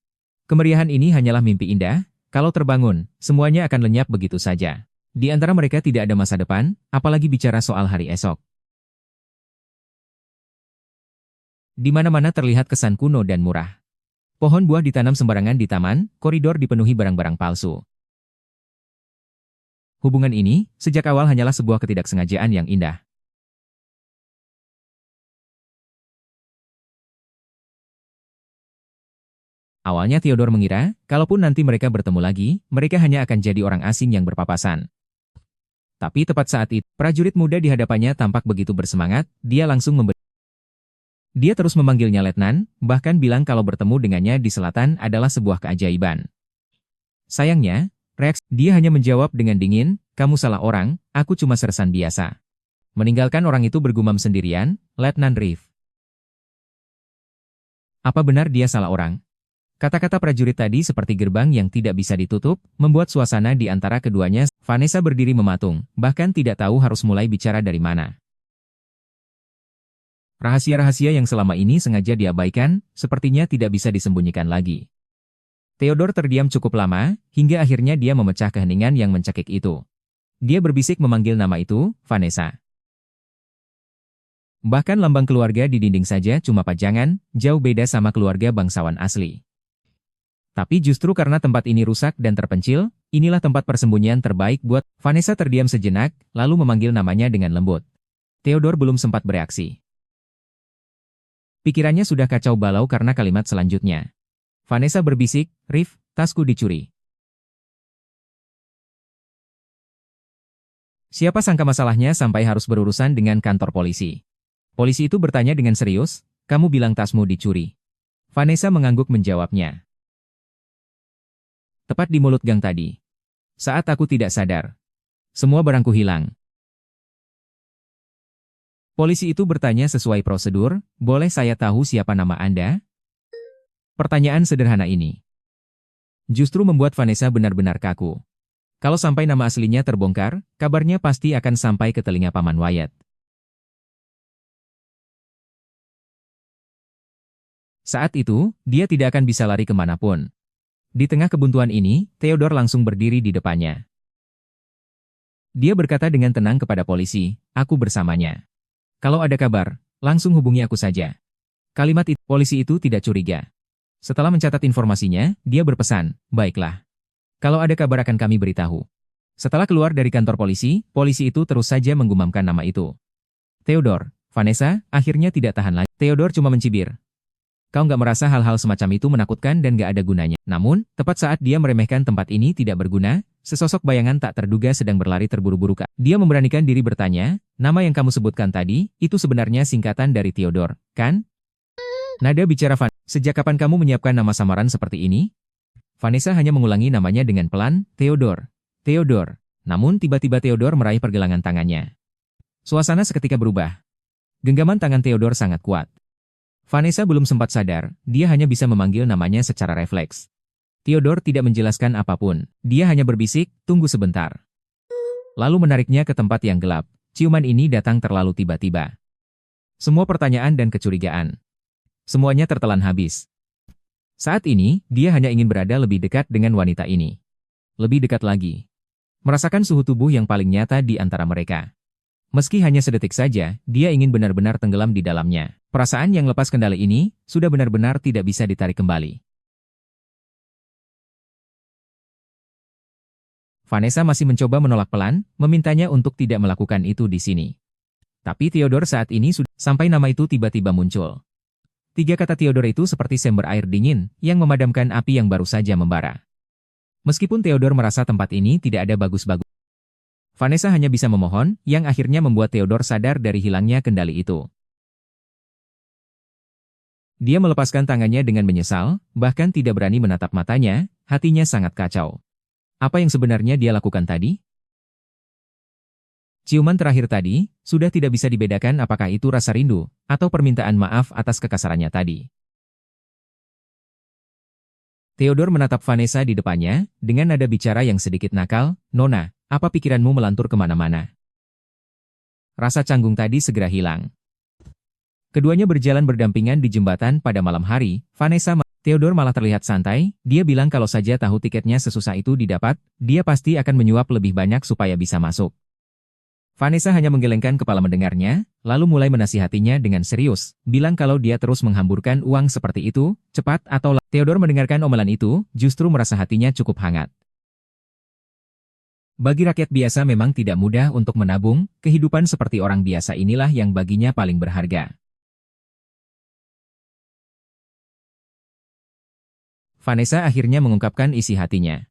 Kemeriahan ini hanyalah mimpi indah, kalau terbangun, semuanya akan lenyap begitu saja. Di antara mereka tidak ada masa depan, apalagi bicara soal hari esok. Di mana-mana terlihat kesan kuno dan murah. Pohon buah ditanam sembarangan di taman, koridor dipenuhi barang-barang palsu. Hubungan ini, sejak awal hanyalah sebuah ketidaksengajaan yang indah. Awalnya Theodore mengira, kalaupun nanti mereka bertemu lagi, mereka hanya akan jadi orang asing yang berpapasan. Tapi tepat saat itu, prajurit muda di hadapannya tampak begitu bersemangat, dia langsung memberi. Dia terus memanggilnya letnan, bahkan bilang kalau bertemu dengannya di selatan adalah sebuah keajaiban. Sayangnya, reaksi dia hanya menjawab dengan dingin, "Kamu salah orang, aku cuma sersan biasa." Meninggalkan orang itu bergumam sendirian, Letnan Reeve. Apa benar dia salah orang? Kata-kata prajurit tadi seperti gerbang yang tidak bisa ditutup, membuat suasana di antara keduanya. Vanessa berdiri mematung, bahkan tidak tahu harus mulai bicara dari mana. Rahasia-rahasia yang selama ini sengaja diabaikan, sepertinya tidak bisa disembunyikan lagi. Theodore terdiam cukup lama, hingga akhirnya dia memecah keheningan yang mencekik itu. Dia berbisik memanggil nama itu, Vanessa. Bahkan lambang keluarga di dinding saja cuma pajangan, jauh beda sama keluarga bangsawan asli. Tapi justru karena tempat ini rusak dan terpencil, inilah tempat persembunyian terbaik buat. Vanessa terdiam sejenak, lalu memanggil namanya dengan lembut. Theodore belum sempat bereaksi. Pikirannya sudah kacau balau karena kalimat selanjutnya. Vanessa berbisik, "Reeve, tasku dicuri." Siapa sangka masalahnya sampai harus berurusan dengan kantor polisi. Polisi itu bertanya dengan serius, "Kamu bilang tasmu dicuri?" Vanessa mengangguk menjawabnya. "Tepat di mulut gang tadi. Saat aku tidak sadar. Semua barangku hilang." Polisi itu bertanya sesuai prosedur, "Boleh saya tahu siapa nama Anda?" Pertanyaan sederhana ini justru membuat Vanessa benar-benar kaku. Kalau sampai nama aslinya terbongkar, kabarnya pasti akan sampai ke telinga Paman Wyatt. Saat itu, dia tidak akan bisa lari kemanapun. Di tengah kebuntuan ini, Theodore langsung berdiri di depannya. Dia berkata dengan tenang kepada polisi, "Aku bersamanya. Kalau ada kabar, langsung hubungi aku saja." Kalimat itu, polisi itu tidak curiga. Setelah mencatat informasinya, dia berpesan, "Baiklah. Kalau ada kabar akan kami beritahu." Setelah keluar dari kantor polisi, polisi itu terus saja menggumamkan nama itu. Theodore, Vanessa, akhirnya tidak tahan lagi. Theodore cuma mencibir. "Kau nggak merasa hal-hal semacam itu menakutkan dan nggak ada gunanya?" Namun, tepat saat dia meremehkan tempat ini tidak berguna, sesosok bayangan tak terduga sedang berlari terburu-buru ke. Dia memberanikan diri bertanya, "Nama yang kamu sebutkan tadi, itu sebenarnya singkatan dari Theodore, kan?" Nada bicara Vanessa. "Sejak kapan kamu menyiapkan nama samaran seperti ini?" Vanessa hanya mengulangi namanya dengan pelan, "Theodore. Theodore." Namun tiba-tiba Theodore meraih pergelangan tangannya. Suasana seketika berubah. Genggaman tangan Theodore sangat kuat. Vanessa belum sempat sadar, dia hanya bisa memanggil namanya secara refleks. Theodore tidak menjelaskan apapun, dia hanya berbisik, "Tunggu sebentar." Lalu menariknya ke tempat yang gelap. Ciuman ini datang terlalu tiba-tiba. Semua pertanyaan dan kecurigaan. Semuanya tertelan habis. Saat ini, dia hanya ingin berada lebih dekat dengan wanita ini. Lebih dekat lagi. Merasakan suhu tubuh yang paling nyata di antara mereka. Meski hanya sedetik saja, dia ingin benar-benar tenggelam di dalamnya. Perasaan yang lepas kendali ini, sudah benar-benar tidak bisa ditarik kembali. Vanessa masih mencoba menolak pelan, memintanya untuk tidak melakukan itu di sini. Tapi Theodore saat ini sudah sampai nama itu tiba-tiba muncul. 3 kata Theodore itu seperti sember air dingin yang memadamkan api yang baru saja membara. Meskipun Theodore merasa tempat ini tidak ada bagus-bagus, Vanessa hanya bisa memohon, yang akhirnya membuat Theodore sadar dari hilangnya kendali itu. Dia melepaskan tangannya dengan menyesal, bahkan tidak berani menatap matanya, hatinya sangat kacau. Apa yang sebenarnya dia lakukan tadi? Ciuman terakhir tadi, sudah tidak bisa dibedakan apakah itu rasa rindu, atau permintaan maaf atas kekasarannya tadi. Theodore menatap Vanessa di depannya, dengan nada bicara yang sedikit nakal, "Nona, apa pikiranmu melantur kemana-mana?" Rasa canggung tadi segera hilang. Keduanya berjalan berdampingan di jembatan pada malam hari, Theodore malah terlihat santai, dia bilang kalau saja tahu tiketnya sesusah itu didapat, dia pasti akan menyuap lebih banyak supaya bisa masuk. Vanessa hanya menggelengkan kepala mendengarnya, lalu mulai menasihatinya dengan serius, bilang kalau dia terus menghamburkan uang seperti itu, cepat atau Theodore mendengarkan omelan itu, justru merasa hatinya cukup hangat. Bagi rakyat biasa memang tidak mudah untuk menabung, kehidupan seperti orang biasa inilah yang baginya paling berharga. Vanessa akhirnya mengungkapkan isi hatinya.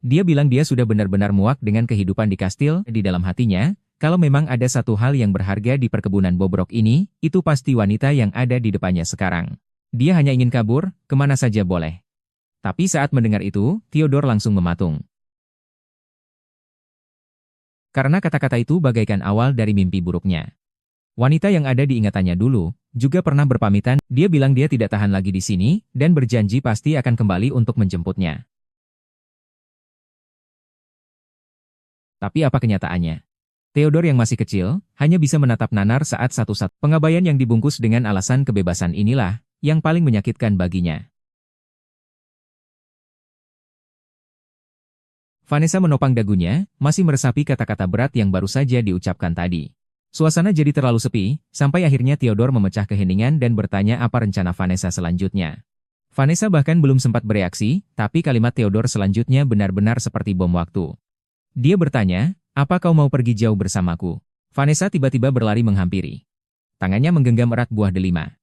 Dia bilang dia sudah benar-benar muak dengan kehidupan di kastil, di dalam hatinya, Kalau memang ada satu hal yang berharga di perkebunan bobrok ini, itu pasti wanita yang ada di depannya sekarang. Dia hanya ingin kabur, kemana saja boleh. Tapi saat mendengar itu, Theodore langsung mematung. Karena kata-kata itu bagaikan awal dari mimpi buruknya. Wanita yang ada di ingatannya dulu, juga pernah berpamitan, dia bilang dia tidak tahan lagi di sini, dan berjanji pasti akan kembali untuk menjemputnya. Tapi apa kenyataannya? Theodore yang masih kecil, hanya bisa menatap nanar saat satu-satu pengabaian yang dibungkus dengan alasan kebebasan inilah, yang paling menyakitkan baginya. Vanessa menopang dagunya, masih meresapi kata-kata berat yang baru saja diucapkan tadi. Suasana jadi terlalu sepi, sampai akhirnya Theodore memecah keheningan dan bertanya apa rencana Vanessa selanjutnya. Vanessa bahkan belum sempat bereaksi, tapi kalimat Theodore selanjutnya benar-benar seperti bom waktu. Dia bertanya, apa kau mau pergi jauh bersamaku? Vanessa tiba-tiba berlari menghampiri. Tangannya menggenggam erat buah delima.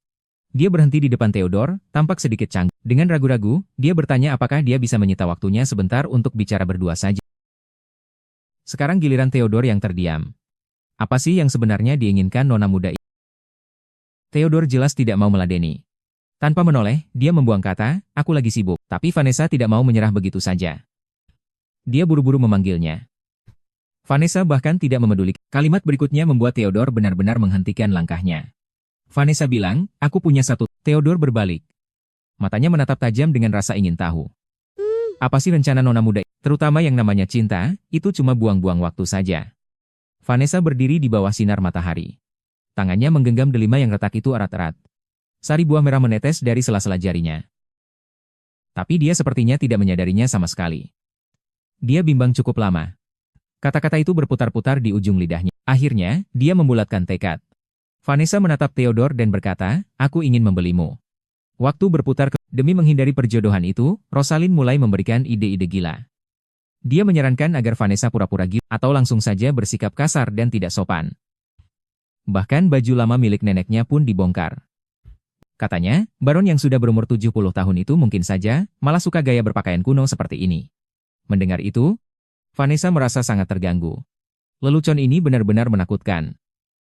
Dia berhenti di depan Theodore, tampak sedikit canggung. Dengan ragu-ragu, dia bertanya apakah dia bisa menyita waktunya sebentar untuk bicara berdua saja. Sekarang giliran Theodore yang terdiam. Apa sih yang sebenarnya diinginkan nona muda ini? Theodore jelas tidak mau meladeni. Tanpa menoleh, dia membuang kata, aku lagi sibuk. Tapi Vanessa tidak mau menyerah begitu saja. Dia buru-buru memanggilnya. Vanessa bahkan tidak memeduli. Kalimat berikutnya membuat Theodore benar-benar menghentikan langkahnya. Vanessa bilang, aku punya satu. Theodore berbalik. Matanya menatap tajam dengan rasa ingin tahu. Apa sih rencana nona muda? Terutama yang namanya cinta, itu cuma buang-buang waktu saja. Vanessa berdiri di bawah sinar matahari. Tangannya menggenggam delima yang retak itu erat-erat. Sari buah merah menetes dari sela-sela jarinya. Tapi dia sepertinya tidak menyadarinya sama sekali. Dia bimbang cukup lama. Kata-kata itu berputar-putar di ujung lidahnya. Akhirnya, dia membulatkan tekad. Vanessa menatap Theodore dan berkata, aku ingin membelimu. Waktu berputar demi menghindari perjodohan itu, Rosalind mulai memberikan ide-ide gila. Dia menyarankan agar Vanessa pura-pura gila, atau langsung saja bersikap kasar dan tidak sopan. Bahkan baju lama milik neneknya pun dibongkar. Katanya, Baron yang sudah berumur 70 tahun itu mungkin saja, malah suka gaya berpakaian kuno seperti ini. Mendengar itu, Vanessa merasa sangat terganggu. Lelucon ini benar-benar menakutkan.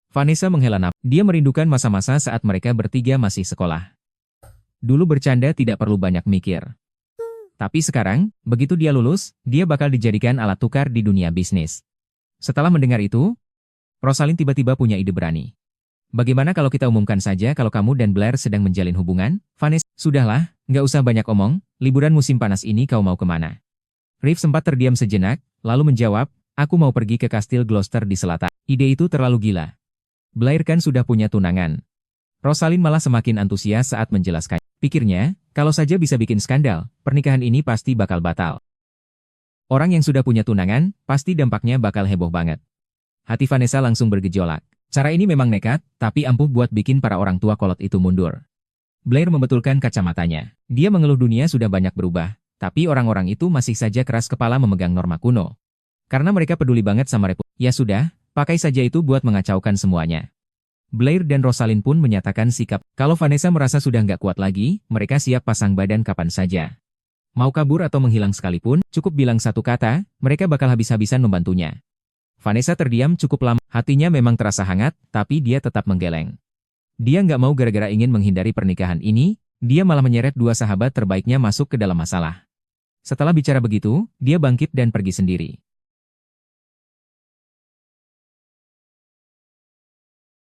Vanessa menghela napas. Dia merindukan masa-masa saat mereka bertiga masih sekolah. Dulu bercanda tidak perlu banyak mikir. Tapi sekarang, begitu dia lulus, dia bakal dijadikan alat tukar di dunia bisnis. Setelah mendengar itu, Rosalind tiba-tiba punya ide berani. Bagaimana kalau kita umumkan saja kalau kamu dan Blair sedang menjalin hubungan? Vanessa, sudahlah, nggak usah banyak omong, liburan musim panas ini kau mau kemana? Reeve sempat terdiam sejenak, lalu menjawab, aku mau pergi ke Kastil Gloucester di selatan. Ide itu terlalu gila. Blair kan sudah punya tunangan. Rosalind malah semakin antusias saat menjelaskan. Pikirnya, kalau saja bisa bikin skandal, pernikahan ini pasti bakal batal. Orang yang sudah punya tunangan, pasti dampaknya bakal heboh banget. Hati Vanessa langsung bergejolak. Cara ini memang nekat, tapi ampuh buat bikin para orang tua kolot itu mundur. Blair membetulkan kacamatanya. Dia mengeluh dunia sudah banyak berubah. Tapi orang-orang itu masih saja keras kepala memegang norma kuno. Karena mereka peduli banget sama reputasi. Ya sudah, pakai saja itu buat mengacaukan semuanya. Blair dan Rosalind pun menyatakan sikap. Kalau Vanessa merasa sudah nggak kuat lagi, mereka siap pasang badan kapan saja. Mau kabur atau menghilang sekalipun, cukup bilang satu kata, mereka bakal habis-habisan membantunya. Vanessa terdiam cukup lama. Hatinya memang terasa hangat, tapi dia tetap menggeleng. Dia nggak mau gara-gara ingin menghindari pernikahan ini, dia malah menyeret dua sahabat terbaiknya masuk ke dalam masalah. Setelah bicara begitu, dia bangkit dan pergi sendiri.